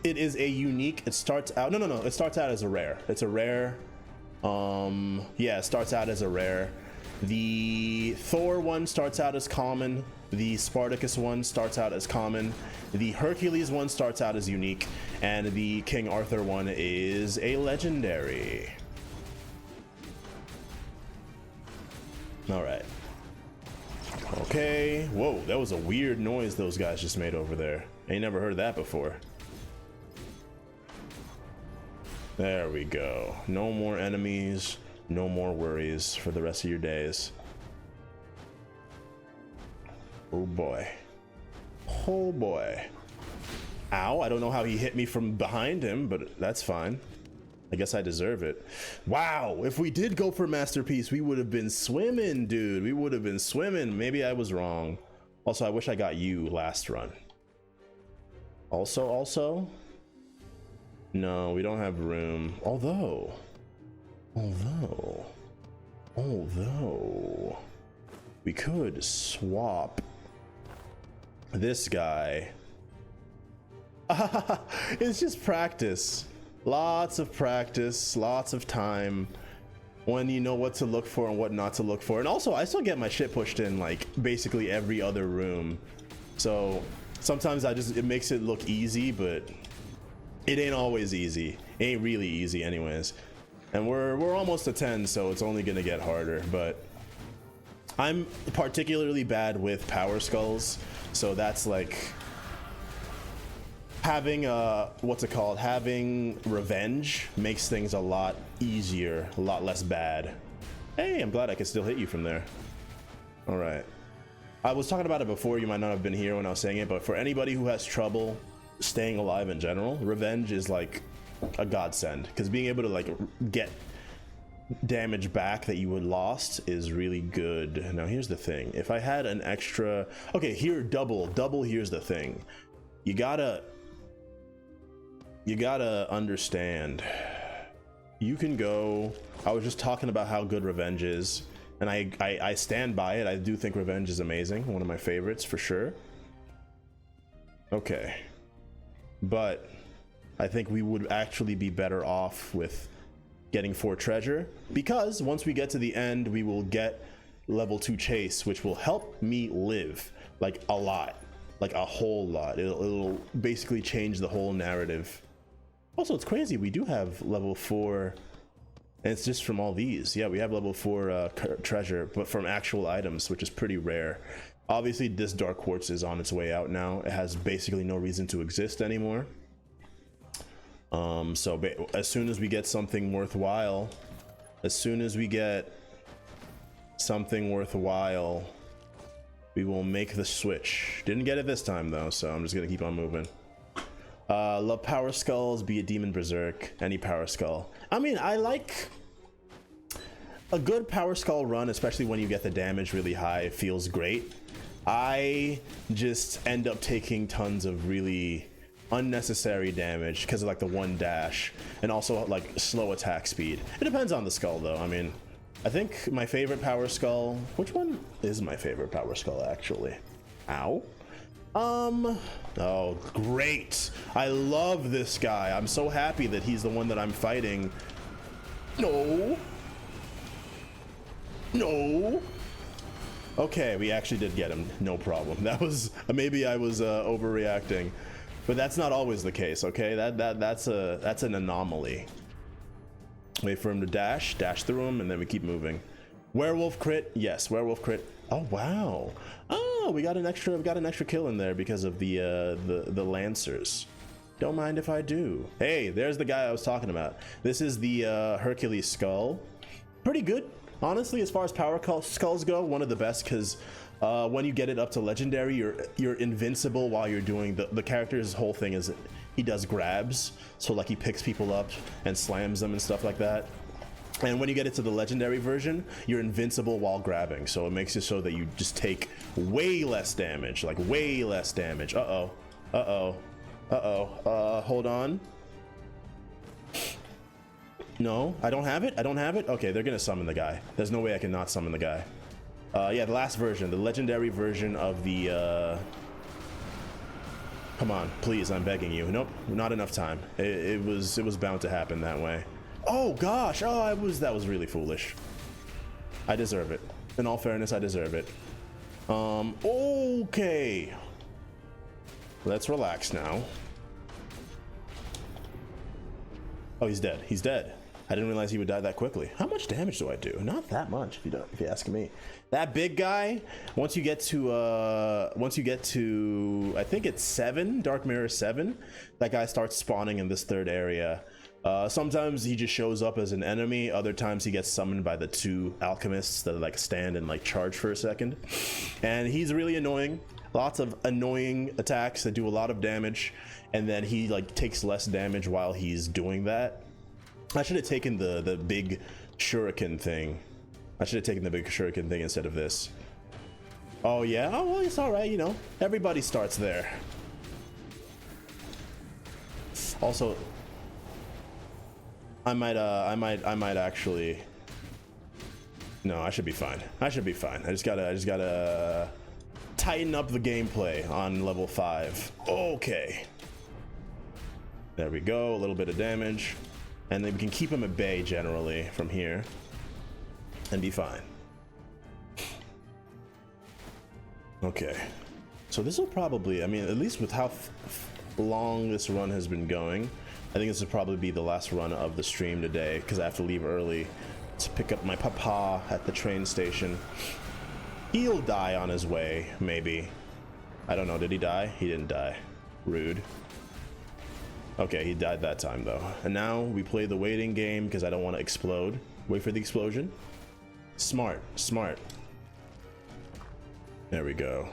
it is a unique, it starts out, no, it starts out as a rare. It's a rare, yeah, it starts out as a rare. The Thor one starts out as common. The Spartacus one starts out as common. The Hercules one starts out as unique. And the King Arthur one is a legendary. All right. Okay. Whoa, that was a weird noise those guys just made over there. I ain't never heard that before. There we go. No more enemies. No more worries for the rest of your days. Oh boy. Oh boy. Ow, I don't know how he hit me from behind him, but that's fine. I guess I deserve it. Wow, if we did go for Masterpiece, we would have been swimming, dude. We would have been swimming. Maybe I was wrong. Also, I wish I got you last run. Also? No, we don't have room. Although, we could swap this guy. It's just practice. Lots of practice, lots of time. when you know what to look for and what not to look for. And also, I still get my shit pushed in like basically every other room. So sometimes it makes it look easy, but it ain't always easy. It ain't really easy anyways. And we're almost to 10, so it's only gonna get harder. But I'm particularly bad with power skulls, so that's like having having revenge makes things a lot easier, a lot less bad. Hey, I'm glad I can still hit you from there. All right. I was talking about it before, you might not have been here when I was saying it, but for anybody who has trouble staying alive in general, revenge is like a godsend, because being able to like get damage back that you would lost is really good. Now here's the thing, if I had an extra, okay, here double, here's the thing, you gotta understand, you can go, I was just talking about how good revenge is, and I stand by it. I do think revenge is amazing, one of my favorites for sure. Okay, but I think we would actually be better off with getting 4 treasure, because once we get to the end we will get level 2 chase, which will help me live like a lot, like a whole lot. It'll basically change the whole narrative. Also, it's crazy, we do have level 4, and it's just from all these. Yeah, we have level 4 treasure, but from actual items, which is pretty rare. Obviously this dark quartz is on its way out now. It has basically no reason to exist anymore. So as soon as we get something worthwhile, we will make the switch. Didn't get it this time though, so I'm just gonna keep on moving. Love power skulls, be a demon berserk, any power skull. I mean, I like a good power skull run, especially when you get the damage really high. It feels great. I just end up taking tons of really unnecessary damage because of like the 1 dash and also like slow attack speed. It depends on the skull though. I mean, I think my favorite power skull, which one is my favorite power skull actually? Ow. Oh great, I love this guy. I'm so happy that he's the one that I'm fighting. No, okay, we actually did get him, no problem. That was, maybe I was overreacting, but that's not always the case. Okay, that's an anomaly. Wait for him to dash through him, and then we keep moving. Werewolf crit, yes, werewolf crit. Oh wow, oh, we got an extra kill in there because of the lancers. Don't mind if I do. Hey, there's the guy I was talking about. This is the Hercules skull. Pretty good, honestly, as far as power skulls go. One of the best, because when you get it up to legendary, you're invincible while you're doing the character's whole thing is he does grabs, so like he picks people up and slams them and stuff like that. And when you get it to the legendary version, you're invincible while grabbing, so it makes it so that you just take way less damage, like way less damage. Hold on. No, I don't have it. Okay, they're gonna summon the guy. There's no way I can not summon the guy. Yeah, the last version, the legendary version of the come on, please, I'm begging you. Nope, not enough time. It was bound to happen that way. Oh gosh, that was really foolish. I deserve it. In all fairness, I deserve it. Okay. Let's relax now. Oh, he's dead. He's dead. I didn't realize he would die that quickly. How much damage do I do? Not that much, if you ask me. That big guy, once you get to I think it's 7, Dark Mirror 7, that guy starts spawning in this 3rd area. Sometimes he just shows up as an enemy. Other times he gets summoned by the 2 alchemists that like stand and like charge for a second. And he's really annoying. Lots of annoying attacks that do a lot of damage. And then he like takes less damage while he's doing that. I should have taken the big shuriken thing. Instead of this. Oh yeah, oh well, it's all right, you know, everybody starts there. Also, I might actually, no, I should be fine. I just gotta tighten up the gameplay on level 5. Okay, there we go, a little bit of damage, and then we can keep him at bay generally from here. and be fine. Okay, so this will probably, I mean, at least with how long this run has been going, I think this will probably be the last run of the stream today, because I have to leave early to pick up my papa at the train station. He'll die on his way, maybe. I don't know, did he die? He didn't die. Rude. Okay, he died that time though. And now we play the waiting game because I don't want to explode. Wait for the explosion. Smart, smart. There we go.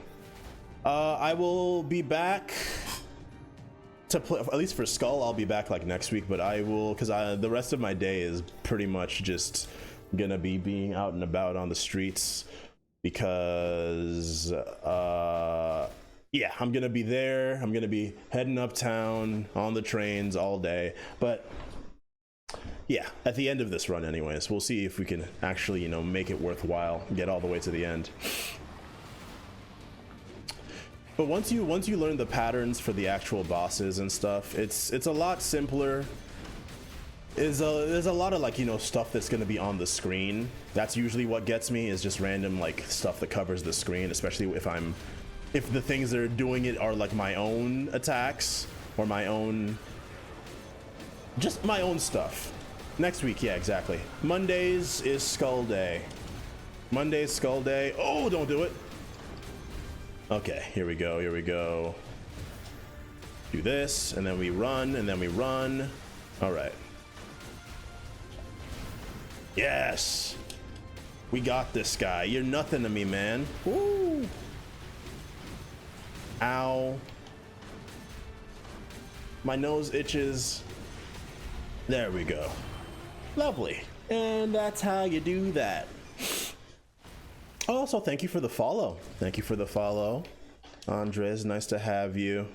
I will be back to play, at least for Skul, I'll be back like next week, but I will, because the rest of my day is pretty much just gonna be being out and about on the streets because, yeah, I'm gonna be there. I'm gonna be heading uptown on the trains all day, but yeah, at the end of this run anyways, we'll see if we can actually, you know, make it worthwhile, get all the way to the end. But once you learn the patterns for the actual bosses and stuff, it's a lot simpler. There's a lot of, like, you know, stuff that's gonna be on the screen. That's usually what gets me, is just random like stuff that covers the screen, especially if the things that are doing it are like my own attacks or my own stuff. Next week, yeah, exactly. Mondays is Skul Day. Monday's Skul Day. Oh, don't do it. Okay, here we go, here we go. Do this, and then we run, and then we run. All right. Yes! We got this guy. You're nothing to me, man. Woo! Ow. My nose itches. There we go. Lovely. And that's how you do that. Also, thank you for the follow. Thank you for the follow. Andres, nice to have you.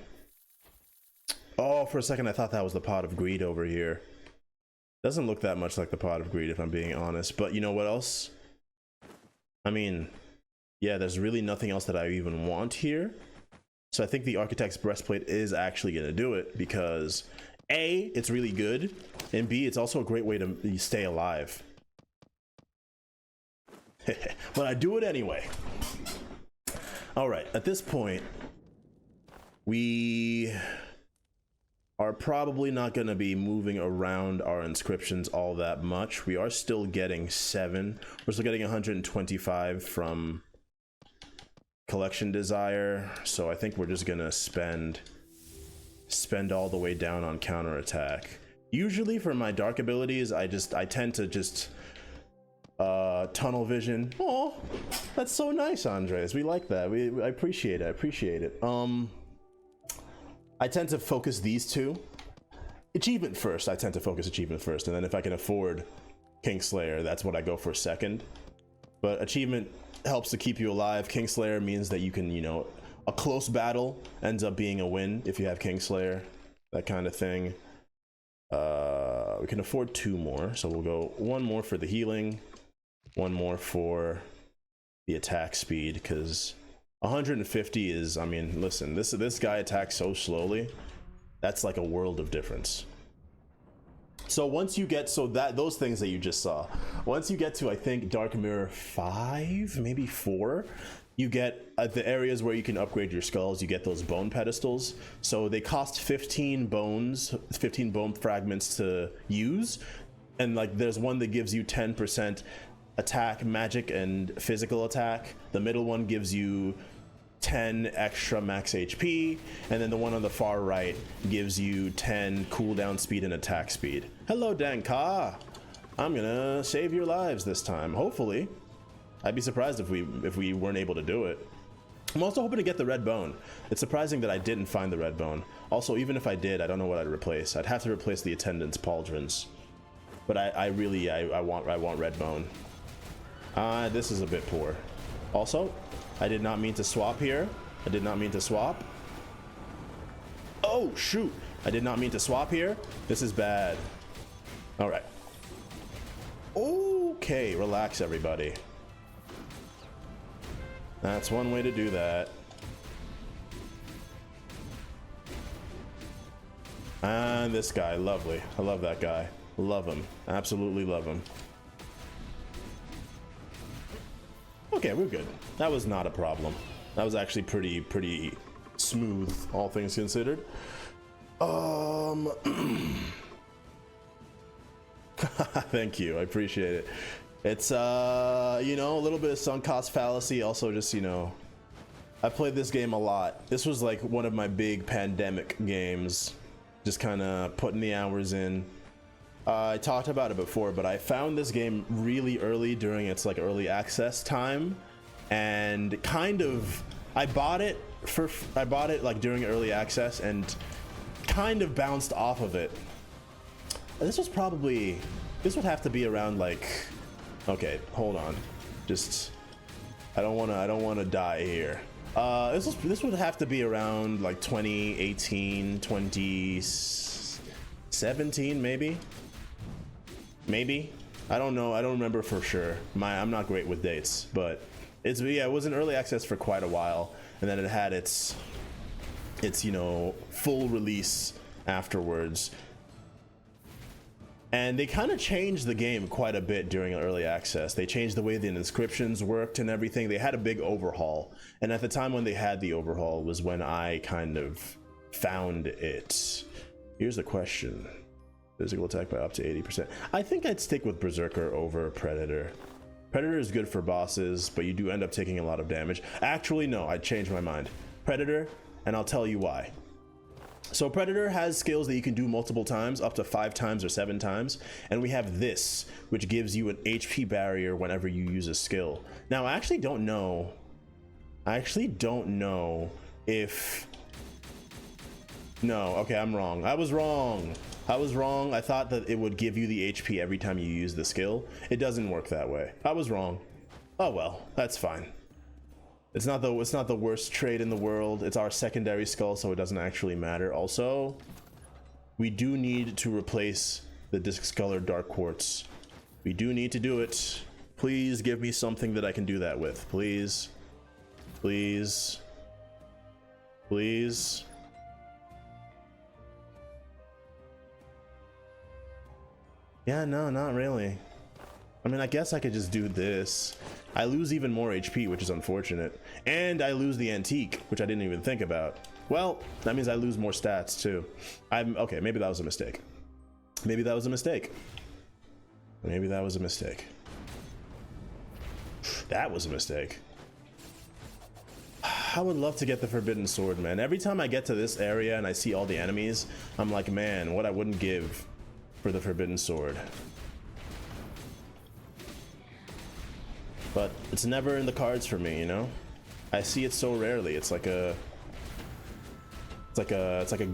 Oh, for a second I thought that was the pot of greed over here. Doesn't look that much like the pot of greed if I'm being honest, but you know what else? I mean, yeah, there's really nothing else that I even want here. So I think the Architect's Breastplate is actually gonna do it because A, it's really good, and B, it's also a great way to stay alive. But I do it anyway. All right, at this point, we are probably not going to be moving around our inscriptions all that much. We are still getting 7. We're still getting 125 from Collection Desire. So I think we're just going to spend all the way down on counterattack. Usually for my dark abilities, I tend to just tunnel vision. Oh, that's so nice, Andres. We like that. I appreciate it. I appreciate it. I tend to focus these two. Achievement first. I tend to focus achievement first, and then if I can afford Kingslayer, that's what I go for second. But achievement helps to keep you alive. Kingslayer means that you can, you know, a close battle ends up being a win if you have Kingslayer, that kind of thing. We can afford 2 more, so we'll go 1 more for the healing, 1 more for the attack speed, because 150 is, I mean, listen, this guy attacks so slowly, that's like a world of difference. So once you get, those things that you just saw, once you get to, I think, Dark Mirror 5, maybe 4, you get the areas where you can upgrade your skulls, you get those bone pedestals. So they cost 15 bones, 15 bone fragments to use. And like there's one that gives you 10% attack, magic, and physical attack. The middle one gives you 10 extra max HP, and then the one on the far right gives you 10 cooldown speed and attack speed. Hello, Danka. I'm gonna save your lives this time, hopefully. I'd be surprised if we weren't able to do it. I'm also hoping to get the red bone. It's surprising that I didn't find the red bone. Also, even if I did, I don't know what I'd replace. I'd have to replace the attendant's pauldrons. But I want red bone. This is a bit poor. Also, I did not mean to swap here. I did not mean to swap. Oh, shoot. I did not mean to swap here. This is bad. All right. Okay, relax, everybody. That's one way to do that. And this guy, lovely. I love that guy. Love him. Absolutely love him. Okay, we're good. That was not a problem. That was actually pretty smooth, all things considered. Thank you, I appreciate it. It's you know, a little bit of sunk cost fallacy. Also, just, you know, I played this game a lot. This was like one of my big pandemic games. Just kind of putting the hours in. I talked about it before, but I found this game really early during its like early access time, and kind of I bought it like during early access and kind of bounced off of it. This would have to be around like, okay, hold on, just I don't want to die here. This would have to be around like 2018, 2017 maybe. I don't know, I don't remember for sure. I'm not great with dates, but it was in early access for quite a while, and then it had its you know, full release afterwards. And they kind of changed the game quite a bit during early access. They changed the way the inscriptions worked and everything. They had a big overhaul. And at the time when they had the overhaul was when I kind of found it. Here's the question. Physical attack by up to 80%. I think I'd stick with Berserker over Predator. Predator is good for bosses, but you do end up taking a lot of damage. Actually, no, I'd change my mind. Predator, and I'll tell you why. So Predator has skills that you can do multiple times, up to 5 times or 7 times, and we have this, which gives you an HP barrier whenever you use a skill. Now, I actually don't know if... No, okay, I'm wrong. I was wrong. I thought that it would give you the HP every time you use the skill. It doesn't work that way. I was wrong. Oh well, that's fine. It's not the worst trade in the world. It's our secondary skull, so it doesn't actually matter. Also, we do need to replace the discolored dark quartz. We do need to do it. Please give me something that I can do that with. Please. Please. Please. Yeah, no, not really. I mean, I guess I could just do this. I lose even more HP, which is unfortunate. And I lose the antique, which I didn't even think about. Well, that means I lose more stats too. Okay, maybe that was a mistake. Maybe that was a mistake. Maybe that was a mistake. That was a mistake. I would love to get the Forbidden Sword, man. Every time I get to this area and I see all the enemies, I'm like, man, what I wouldn't give for the Forbidden Sword. But it's never in the cards for me, you know? I see it so rarely. It's like a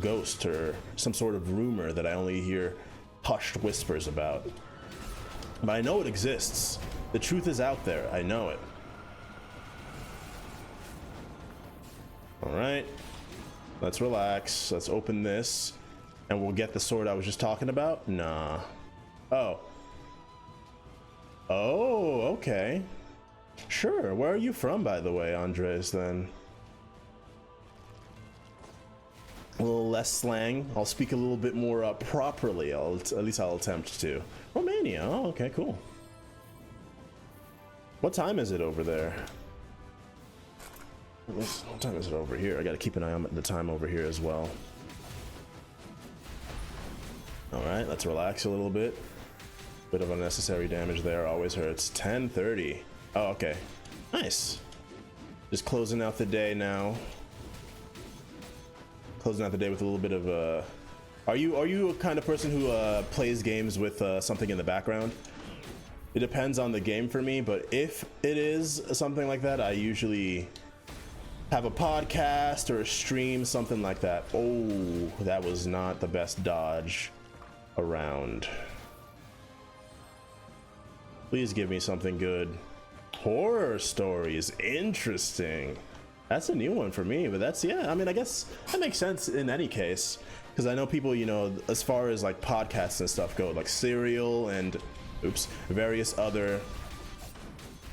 ghost or some sort of rumor that I only hear hushed whispers about. But I know it exists. The truth is out there. I know it. All right. Let's relax. Let's open this. And we'll get the sword I was just talking about? Nah. Oh. Oh, okay. Sure. Where are you from, by the way, Andres, then? A little less slang. I'll speak a little bit more properly. At least I'll attempt to. Romania. Oh, okay, cool. What time is it over there? What time is it over here? I gotta keep an eye on the time over here as well. Alright, let's relax a little bit. Bit of unnecessary damage there, always hurts. 10:30. Oh, okay. Nice. Just closing out the day now. Closing out the day with a little bit of Are you a kind of person who plays games with something in the background? It depends on the game for me, but if it is something like that, I usually have a podcast or a stream, something like that. Oh, that was not the best dodge around. Please give me something good. Horror stories, interesting. That's a new one for me, but that's, yeah, I mean, I guess that makes sense in any case, because I know people, you know, as far as like podcasts and stuff go, like Serial and various other.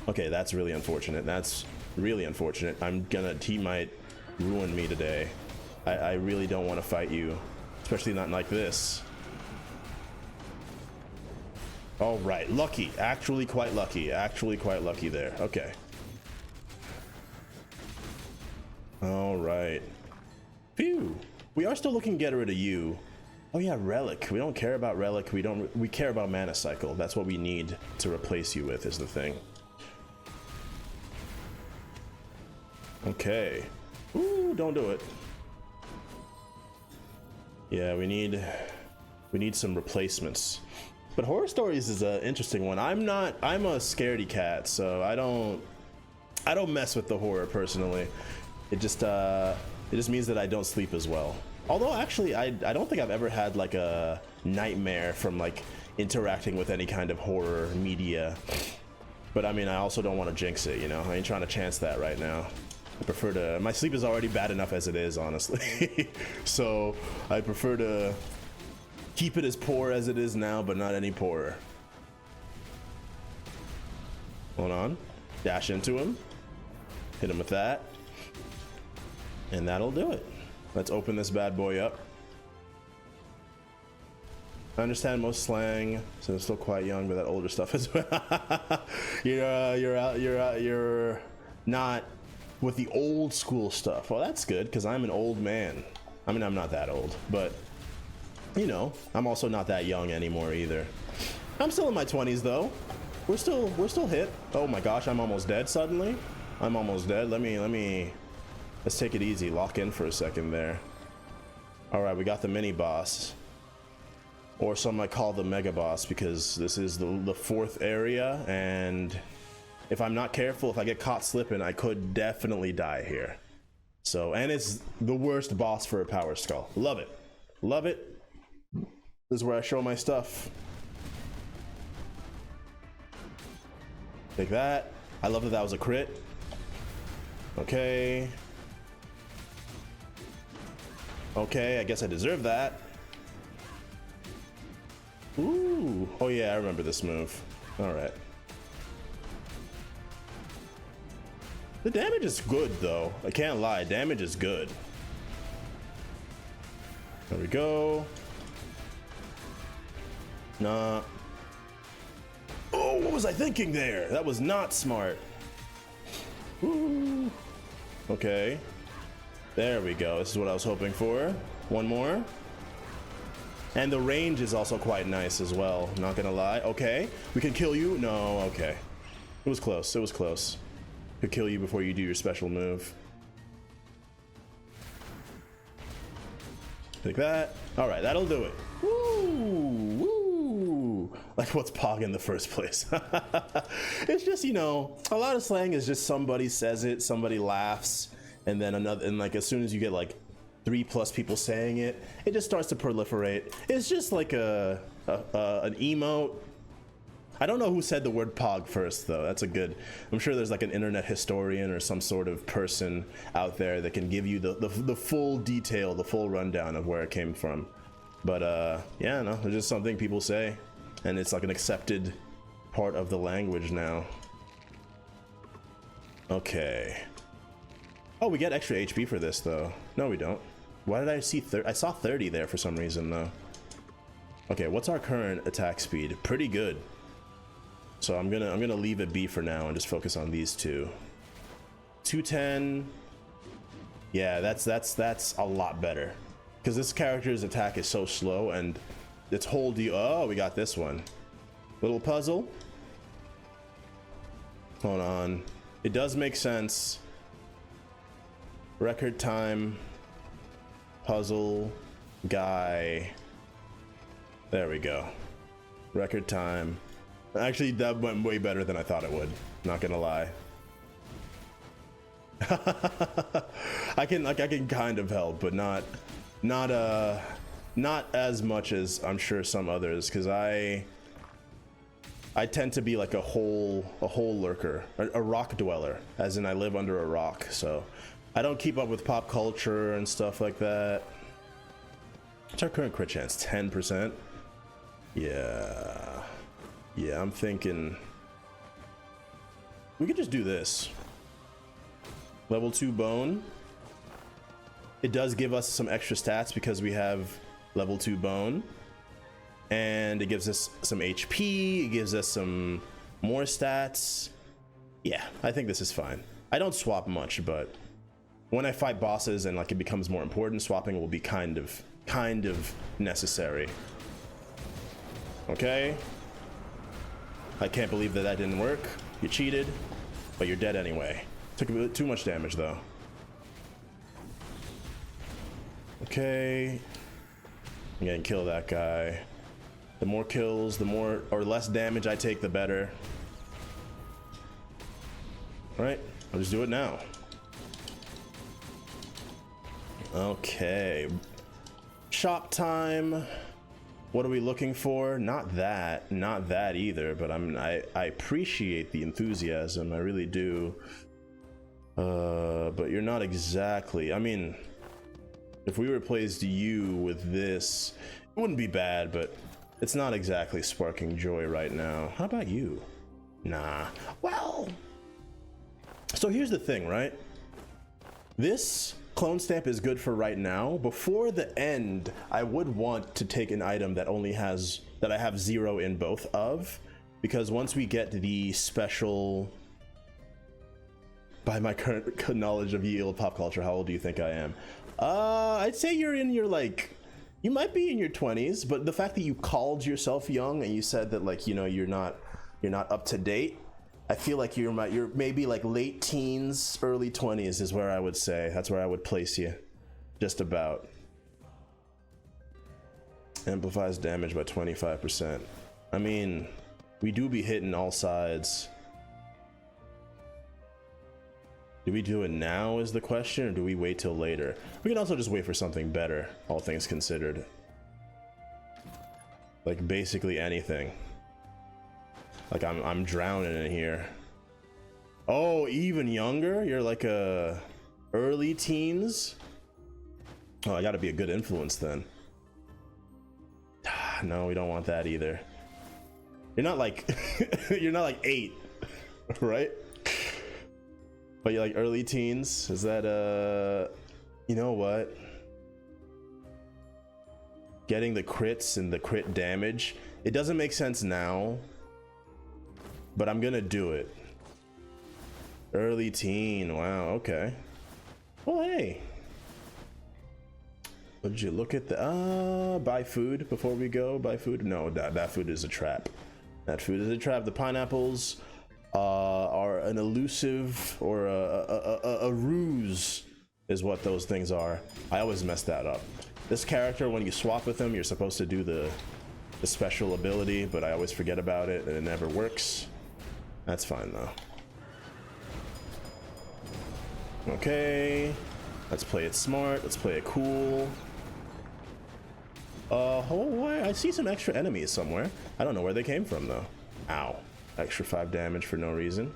Okay, that's really unfortunate. That's really unfortunate. He might ruin me today. I really don't want to fight you, especially not like this. All right, lucky, actually quite lucky there. Okay, All right. Phew. We are still looking to get rid of you. Oh yeah, relic. We don't care about relic. We care about mana cycle. That's what we need to replace you with, is the thing. Okay. Ooh, don't do it. Yeah, we need some replacements. But horror stories is an interesting one. I'm a scaredy cat, so I don't mess with the horror personally. It just means that I don't sleep as well. Although actually I don't think I've ever had like a nightmare from like interacting with any kind of horror media. But I mean, I also don't want to jinx it, you know? I ain't trying to chance that right now. I prefer to, my sleep is already bad enough as it is, honestly. So I prefer to keep it as poor as it is now, but not any poorer. Hold on. Dash into him. Hit him with that. And that'll do it. Let's open this bad boy up. I understand most slang, so I'm still quite young, but that older stuff is you're not with the old school stuff. Well, that's good, because I'm an old man. I mean, I'm not that old, but you know, I'm also not that young anymore either. I'm still in my 20s though. We're still hit. Oh my gosh, I'm almost dead suddenly. I'm almost dead. Let's take it easy. Lock in for a second there. All right, we got the mini boss, or some might call the mega boss, because this is the fourth area, and if I'm not careful, if I get caught slipping, I could definitely die here. So, and it's the worst boss for a power skull. Love it. Love it. This is where I show my stuff. Take that. I love that that was a crit. Okay. Okay, I guess I deserve that. Ooh. Oh yeah, I remember this move. All right. The damage is good though. I can't lie, damage is good. There we go. Nah. Oh, what was I thinking there? That was not smart. Ooh. Okay. There we go. This is what I was hoping for. One more. And the range is also quite nice as well. Not gonna lie. Okay. We can kill you. No, okay. It was close. It was close. Could kill you before you do your special move. Like that. All right, that'll do it. Woo! Woo! Like, what's Pog in the first place? It's just, you know, a lot of slang is just somebody says it, somebody laughs, and then another, and like as soon as you get like 3+ people saying it, it just starts to proliferate. It's just like an emote. I don't know who said the word Pog first though. That's a good, I'm sure there's like an internet historian or some sort of person out there that can give you the full detail, the full rundown of where it came from. But yeah, no, it's just something people say, and it's like an accepted part of the language now. Okay. Oh, we get extra HP for this though. No, we don't. Why did I see I saw 30 there for some reason though. Okay, what's our current attack speed? Pretty good. So I'm gonna leave it be for now and just focus on these two. 210. Yeah, that's a lot better, because this character's attack is so slow and its whole deal. Oh, we got this one. Little puzzle. Hold on. It does make sense. Record time. Puzzle. Guy. There we go. Record time. Actually, that went way better than I thought it would. Not gonna lie. I can kind of help, but not as much as I'm sure some others, because I tend to be like a hole lurker, a rock dweller, as in I live under a rock, so I don't keep up with pop culture and stuff like that. What's our current crit chance? 10%. Yeah, I'm thinking we could just do this. Level 2 bone. It does give us some extra stats because we have level 2 bone, and it gives us some HP. It gives us some more stats. Yeah, I think this is fine. I don't swap much, but when I fight bosses and like it becomes more important, swapping will be kind of necessary. Okay. I can't believe that didn't work. You cheated, but you're dead anyway. Took a bit too much damage though. Okay. I'm gonna kill that guy. The more kills, the more or less damage I take, the better. All right, I'll just do it now. Okay. Shop time. What are we looking for? Not that either, but I appreciate the enthusiasm, I really do. But you're not exactly, I mean, if we replaced you with this, it wouldn't be bad, but it's not exactly sparking joy right now. How about you? Nah. Well, so here's the thing, right? This clone stamp is good for right now. Before the end, I would want to take an item that only has, that I have 0 in both of, because once we get the special, by my current knowledge of yield pop culture, how old do you think I am? I'd say you're in your like, you might be in your 20s, but the fact that you called yourself young and you said that like, you know, you're not up to date, I feel like you're maybe like late teens, early 20s is where I would say. That's where I would place you. Just about. Amplifies damage by 25%. I mean, we do be hitting all sides. Do we do it now is the question, or do we wait till later? We can also just wait for something better, all things considered. Like basically anything. Like I'm drowning in here. Oh, even younger? You're like a early teens? Oh, I gotta be a good influence then. No, we don't want that either. You're not like you're not like 8, right? But you're like early teens? Is that you know what? Getting the crits and the crit damage. It doesn't make sense now, but I'm gonna do it. Early teen, wow, okay. Well, hey. Would you look at the, buy food before we go? Buy food? No, that food is a trap. That food is a trap. The pineapples are an elusive or a ruse is what those things are. I always mess that up. This character, when you swap with him, you're supposed to do the special ability, but I always forget about it and it never works. That's fine though. Okay, let's play it smart. Let's play it cool. Oh, I see some extra enemies somewhere. I don't know where they came from though. Ow. Extra 5 damage for no reason.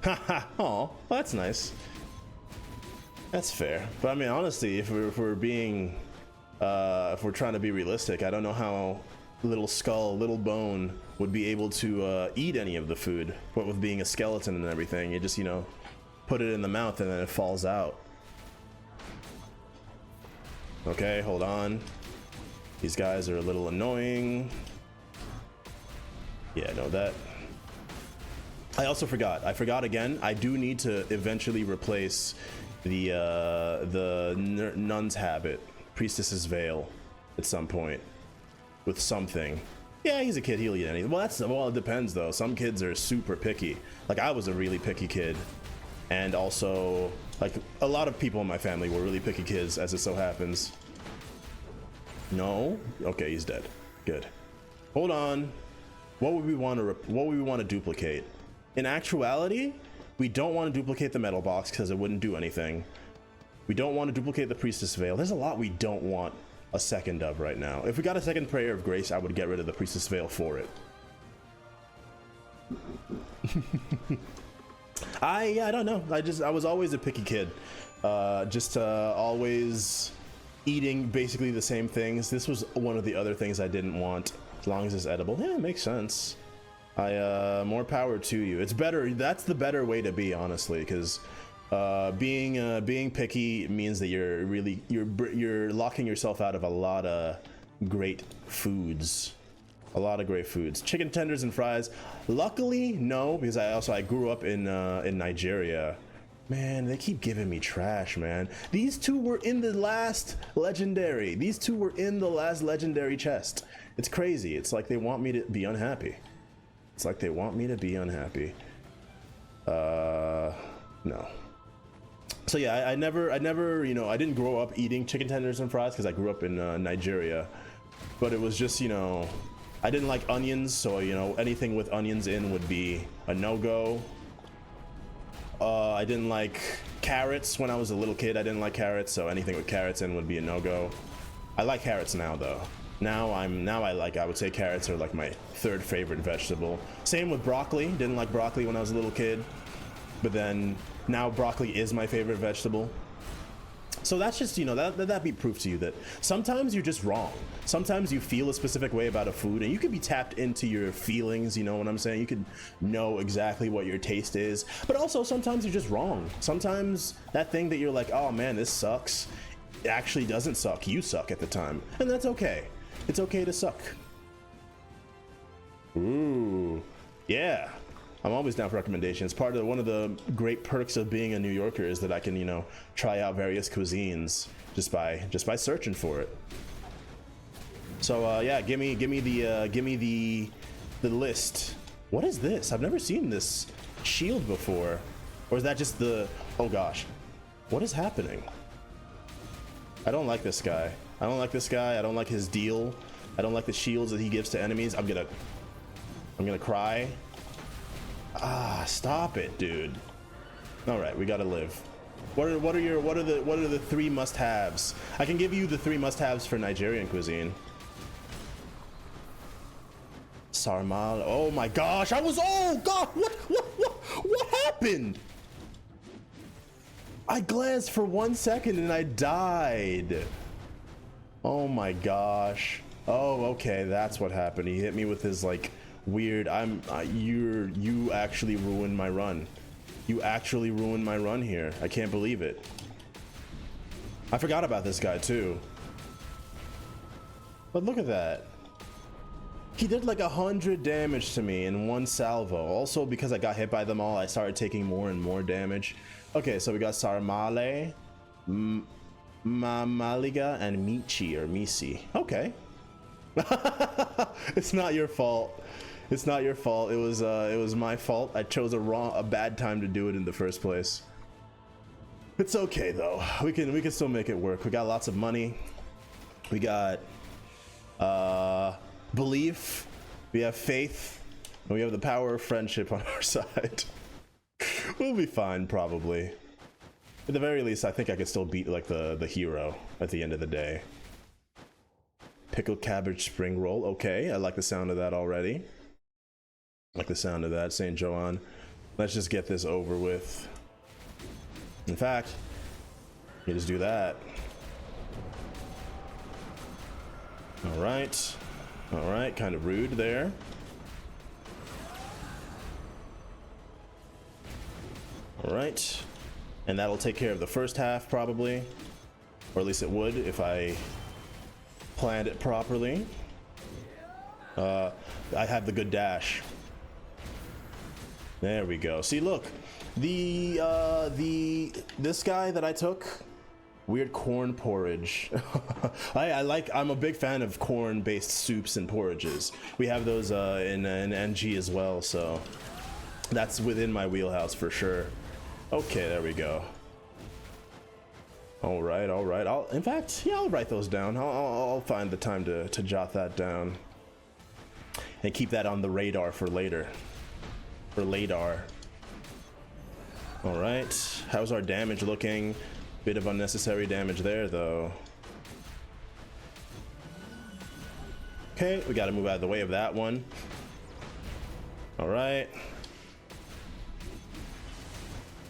Haha. Oh, well, that's nice. That's fair. But I mean, honestly, if we're being, if we're trying to be realistic, I don't know how Little Skull, Little Bone would be able to eat any of the food. What with being a skeleton and everything, you just, you know, put it in the mouth and then it falls out. Okay, hold on. These guys are a little annoying. Yeah, no, that. I also forgot. I forgot again. I do need to eventually replace the nun's habit, priestess's veil, at some point, with something. Yeah, he's a kid. He'll eat anything. Well, it depends though. Some kids are super picky. Like I was a really picky kid, and also like a lot of people in my family were really picky kids, as it so happens. No? Okay, he's dead. Good. Hold on. What would we want to duplicate? In actuality, we don't want to duplicate the metal box because it wouldn't do anything. We don't want to duplicate the priestess veil. There's a lot we don't want a second of right now. If we got a second prayer of grace, I would get rid of the priestess veil for it. I don't know. I was always a picky kid. Always eating basically the same things. This was one of the other things I didn't want, as long as it's edible. Yeah, it makes sense. More power to you. It's better. That's the better way to be, honestly, because being picky means that you're locking yourself out of a lot of great foods. A lot of great foods. Chicken tenders and fries. Luckily, no, because I grew up in Nigeria. Man, they keep giving me trash, man. These two were in the last legendary. These two were in the last legendary chest. It's crazy. It's like they want me to be unhappy. It's like they want me to be unhappy. No. So yeah, I never, you know, I didn't grow up eating chicken tenders and fries because I grew up in Nigeria. But it was just, you know, I didn't like onions, so, you know, anything with onions in would be a no-go. I didn't like carrots when I was a little kid. I didn't like carrots, so anything with carrots in would be a no-go. I like carrots now, though. Now I would say carrots are like my third favorite vegetable. Same with broccoli. Didn't like broccoli when I was a little kid, but then now broccoli is my favorite vegetable. So that's just, you know, that be proof to you that sometimes you're just wrong. Sometimes you feel a specific way about a food and you could be tapped into your feelings, you know what I'm saying? You could know exactly what your taste is, but also sometimes you're just wrong. Sometimes that thing that you're like, oh man, this sucks, it actually doesn't suck. You suck at the time, and that's okay. It's okay to suck. Ooh, yeah. I'm always down for recommendations. One of the great perks of being a New Yorker is that I can, you know, try out various cuisines just by searching for it. So yeah, give me the list. What is this? I've never seen this shield before, or is that just the? Oh gosh, what is happening? I don't like this guy. I don't like this guy. I don't like his deal. I don't like the shields that he gives to enemies. I'm gonna cry. Ah, stop it, dude. All right, we gotta live. What are the three must-haves? I can give you the three must-haves for Nigerian cuisine. Sarmal. Oh my gosh! Oh god! What happened? I glanced for 1 second and I died. Oh my gosh. Oh, okay, that's what happened. He hit me with his like weird. You actually ruined my run. You actually ruined my run here. I can't believe it. I forgot about this guy too. But look at that. He did like 100 damage to me in one salvo. Also, because I got hit by them all, I started taking more and more damage. Okay, so we got Sarmale, Mamaliga, and Michi or Misi. Okay. It's not your fault. It's not your fault. It was my fault. I chose a bad time to do it in the first place. It's okay though. We can still make it work. We got lots of money. We got belief. We have faith. And we have the power of friendship on our side. We'll be fine probably. At the very least, I think I could still beat like the hero at the end of the day. Pickled cabbage spring roll. Okay, I like the sound of that already. I like the sound of that, St. Joan. Let's just get this over with. In fact, you just do that. All right. All right, kind of rude there. All right. And that'll take care of the first half probably. Or at least it would if I planned it properly. I have the good dash. There we go. See, look, this guy that I took, weird corn porridge. I'm a big fan of corn-based soups and porridges. We have those in NG as well, so that's within my wheelhouse for sure. Okay, there we go. All right, all right. In fact, yeah, I'll write those down. I'll find the time to jot that down and keep that on the radar for later. For LADAR. All right. How's our damage looking? Bit of unnecessary damage there, though. Okay, we got to move out of the way of that one. All right.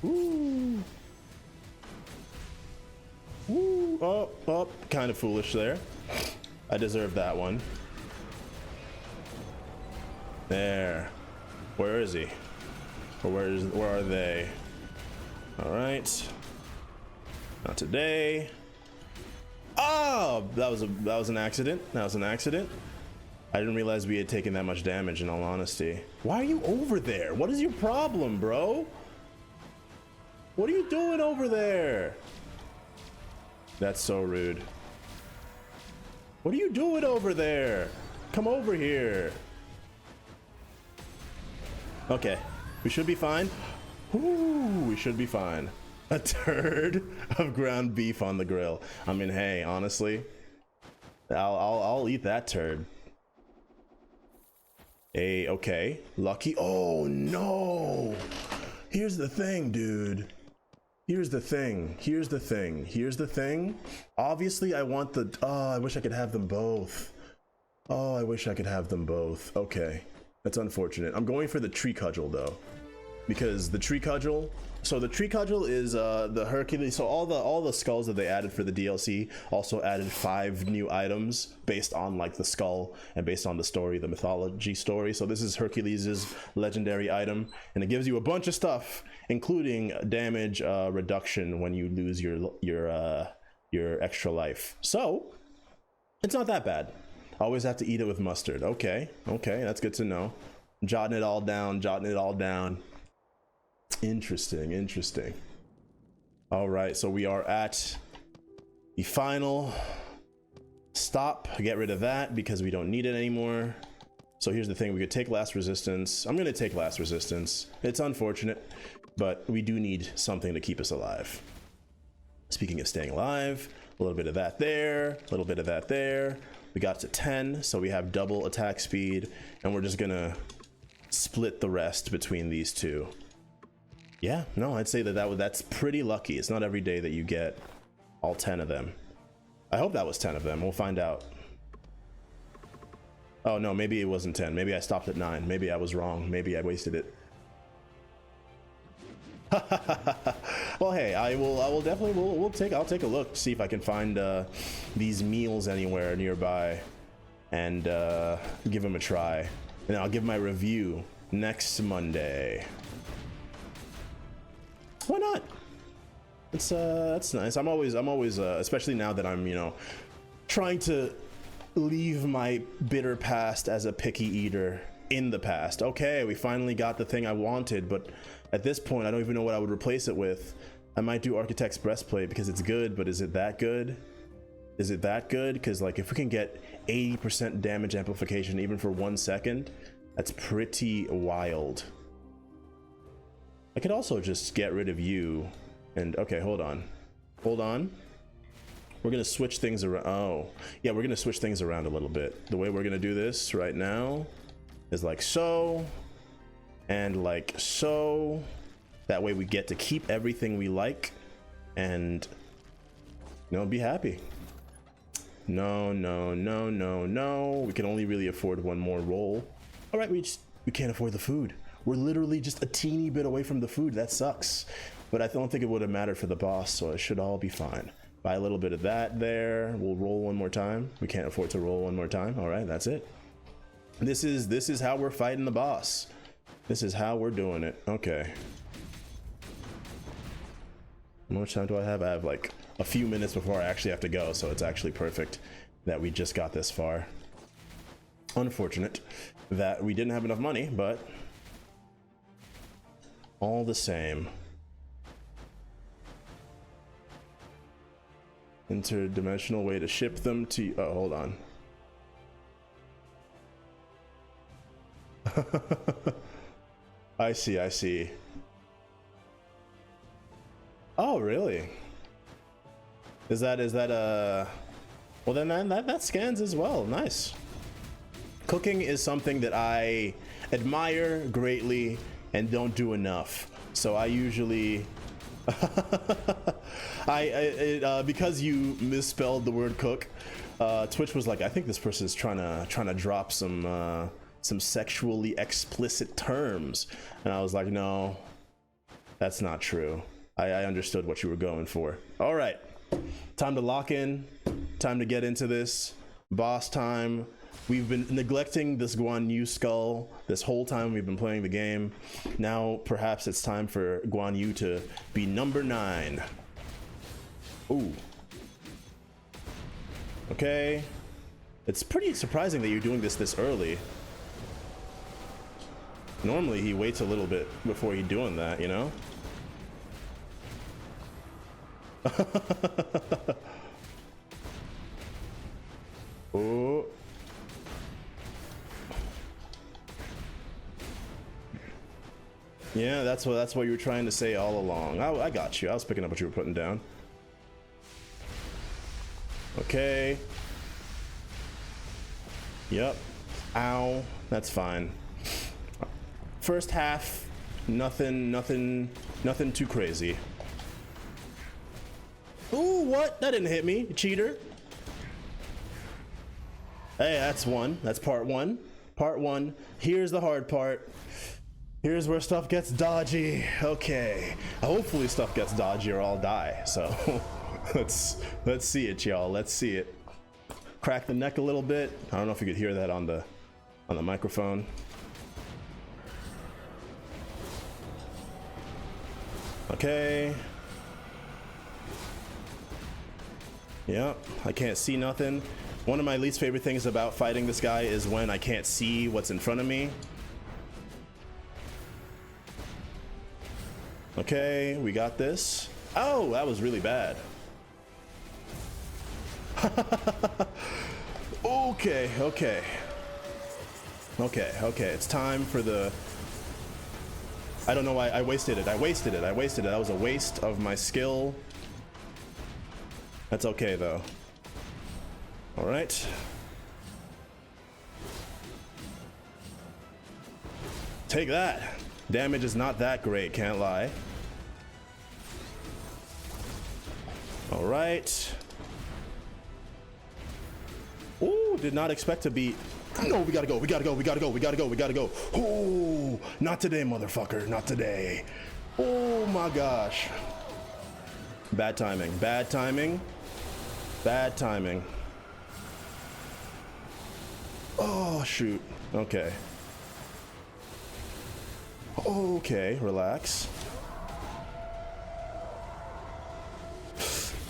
Woo. Woo. Oh, kind of foolish there. I deserve that one. There. Where is he? Or where are they? All right. Not today. Oh, that was an accident. That was an accident. I didn't realize we had taken that much damage, in all honesty. Why are you over there? What is your problem, bro? What are you doing over there? That's so rude. What are you doing over there? Come over here. Okay, we should be fine. Ooh, we should be fine. A turd of ground beef on the grill. I mean, hey, honestly, I'll eat that turd. Okay, lucky. Oh no! Here's the thing, dude. Here's the thing. Obviously, I want the. Oh, I wish I could have them both. Okay, that's unfortunate. I'm going for the tree cudgel though, because the tree cudgel. So the tree cudgel is the Hercules. So all the skulls that they added for the DLC also added 5 new items based on like the skull and based on the story, the mythology story. So this is Hercules's legendary item, and it gives you a bunch of stuff, including damage reduction when you lose your extra life. So it's not that bad. Always have to eat it with mustard. Okay, that's good to know. Jotting it all down. Interesting. All right, so we are at the final stop. Get rid of that because we don't need it anymore. So here's the thing, we could take last resistance. I'm gonna take last resistance. It's unfortunate, but we do need something to keep us alive. Speaking of staying alive, a little bit of that there, a little bit of that there. We got to 10, so we have double attack speed, and we're just gonna split the rest between these two. Yeah, no, I'd say that's pretty lucky. It's not every day that you get all 10 of them. I hope that was 10 of them. We'll find out. Oh no, maybe it wasn't 10. Maybe I stopped at 9. Maybe I was wrong. Maybe I wasted it. Well, hey, I'll take a look, see if I can find these meals anywhere nearby, and give them a try. And I'll give my review next Monday. Why not? It's that's nice. I'm always especially now that I'm, trying to leave my bitter past as a picky eater in the past. Okay, we finally got the thing I wanted, but at this point I don't even know what I would replace it with. I might do Architect's Breastplate because it's good, but is it that good? Because like if we can get 80% damage amplification even for 1 second, that's pretty wild. I could also just get rid of you and okay, hold on. We're gonna switch things around. Oh yeah, we're gonna switch things around a little bit. The way we're gonna do this right now is like so and like so. That way we get to keep everything we like and be happy. No, we can only really afford one more roll. All right, we can't afford the food. We're literally just a teeny bit away from the food. That sucks. But I don't think it would have mattered for the boss, so it should all be fine. Buy a little bit of that there. We'll roll one more time. We can't afford to roll one more time. All right, that's it. This is how we're fighting the boss. This is how we're doing it. Okay. How much time do I have? I have like a few minutes before I actually have to go, so it's actually perfect that we just got this far. Unfortunate that we didn't have enough money, but all the same. Interdimensional way to ship them to. Oh, hold on. I see. Oh, really? Is that well then that scans as well. Nice. Cooking is something that I admire greatly and don't do enough. So I usually because you misspelled the word cook, Twitch was like, I think this person is trying to drop some sexually explicit terms, and I was like, no, that's not true. I understood what you were going for. All right, time to lock in, time to get into this boss time. We've been neglecting this Guan Yu skull this whole time we've been playing the game. Now perhaps it's time for Guan Yu to be number 9. Ooh. Okay. It's pretty surprising that you're doing this early. Normally he waits a little bit before he's doing that, you know? Oh. Yeah, that's what you were trying to say all along. I got you. I was picking up what you were putting down. Okay. Yep. Ow. That's fine. First half, nothing too crazy. Ooh, what? That didn't hit me, cheater. Hey, that's one. That's part one. Part one. Here's the hard part. Here's where stuff gets dodgy. Okay. Hopefully stuff gets dodgy or I'll die. So let's see it, y'all. Let's see it. Crack the neck a little bit. I don't know if you could hear that on the microphone. Okay. Yep, I can't see nothing. One of my least favorite things about fighting this guy is when I can't see what's in front of me. Okay, we got this. Oh, that was really bad. Okay. It's time for the... I don't know why I wasted it. That was a waste of my skill. That's okay though. All right. Take that. Damage is not that great, can't lie. All right. Ooh, did not expect to be... No, we gotta go. Oh, not today, motherfucker. Not today. Oh my gosh. Bad timing. Oh, shoot. Okay. Okay, relax.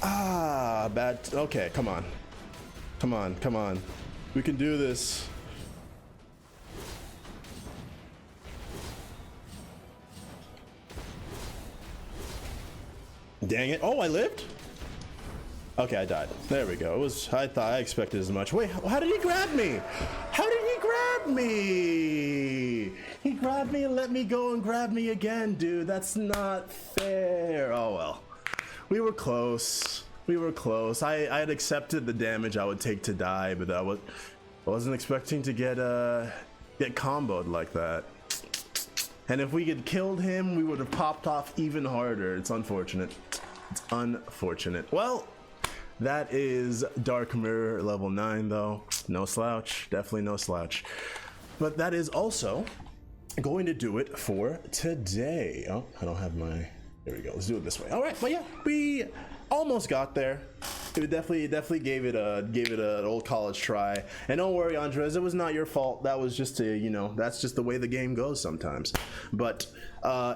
Ah, bad. Okay, come on. We can do this. Dang it. Oh, I lived? Okay, I died. There we go. I expected as much. Wait, how did he grab me? He grabbed me and let me go and grab me again, dude. That's not fair. Oh, well. We were close. I had accepted the damage I would take to die, but I wasn't expecting to get comboed like that. And if we had killed him, we would have popped off even harder. It's unfortunate. Well, that is Dark Mirror level 9 though. No slouch, definitely no slouch. But that is also going to do it for today. Oh, I don't have my, there we go. Let's do it this way. All right, but yeah, we almost got there. It definitely gave it an old college try. And don't worry, Andres, it was not your fault. That was just that's just the way the game goes sometimes. But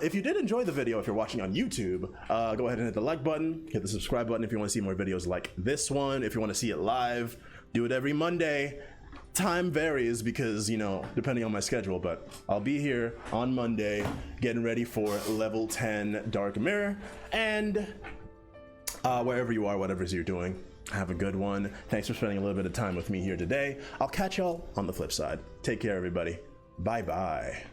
if you did enjoy the video, if you're watching on YouTube, go ahead and hit the like button, hit the subscribe button if you want to see more videos like this one. If you want to see it live, do it every Monday. Time varies because, depending on my schedule, but I'll be here on Monday getting ready for level 10 Dark Mirror. And wherever you are, whatever you're doing, have a good one. Thanks for spending a little bit of time with me here today. I'll catch y'all on the flip side. Take care, everybody. Bye-bye.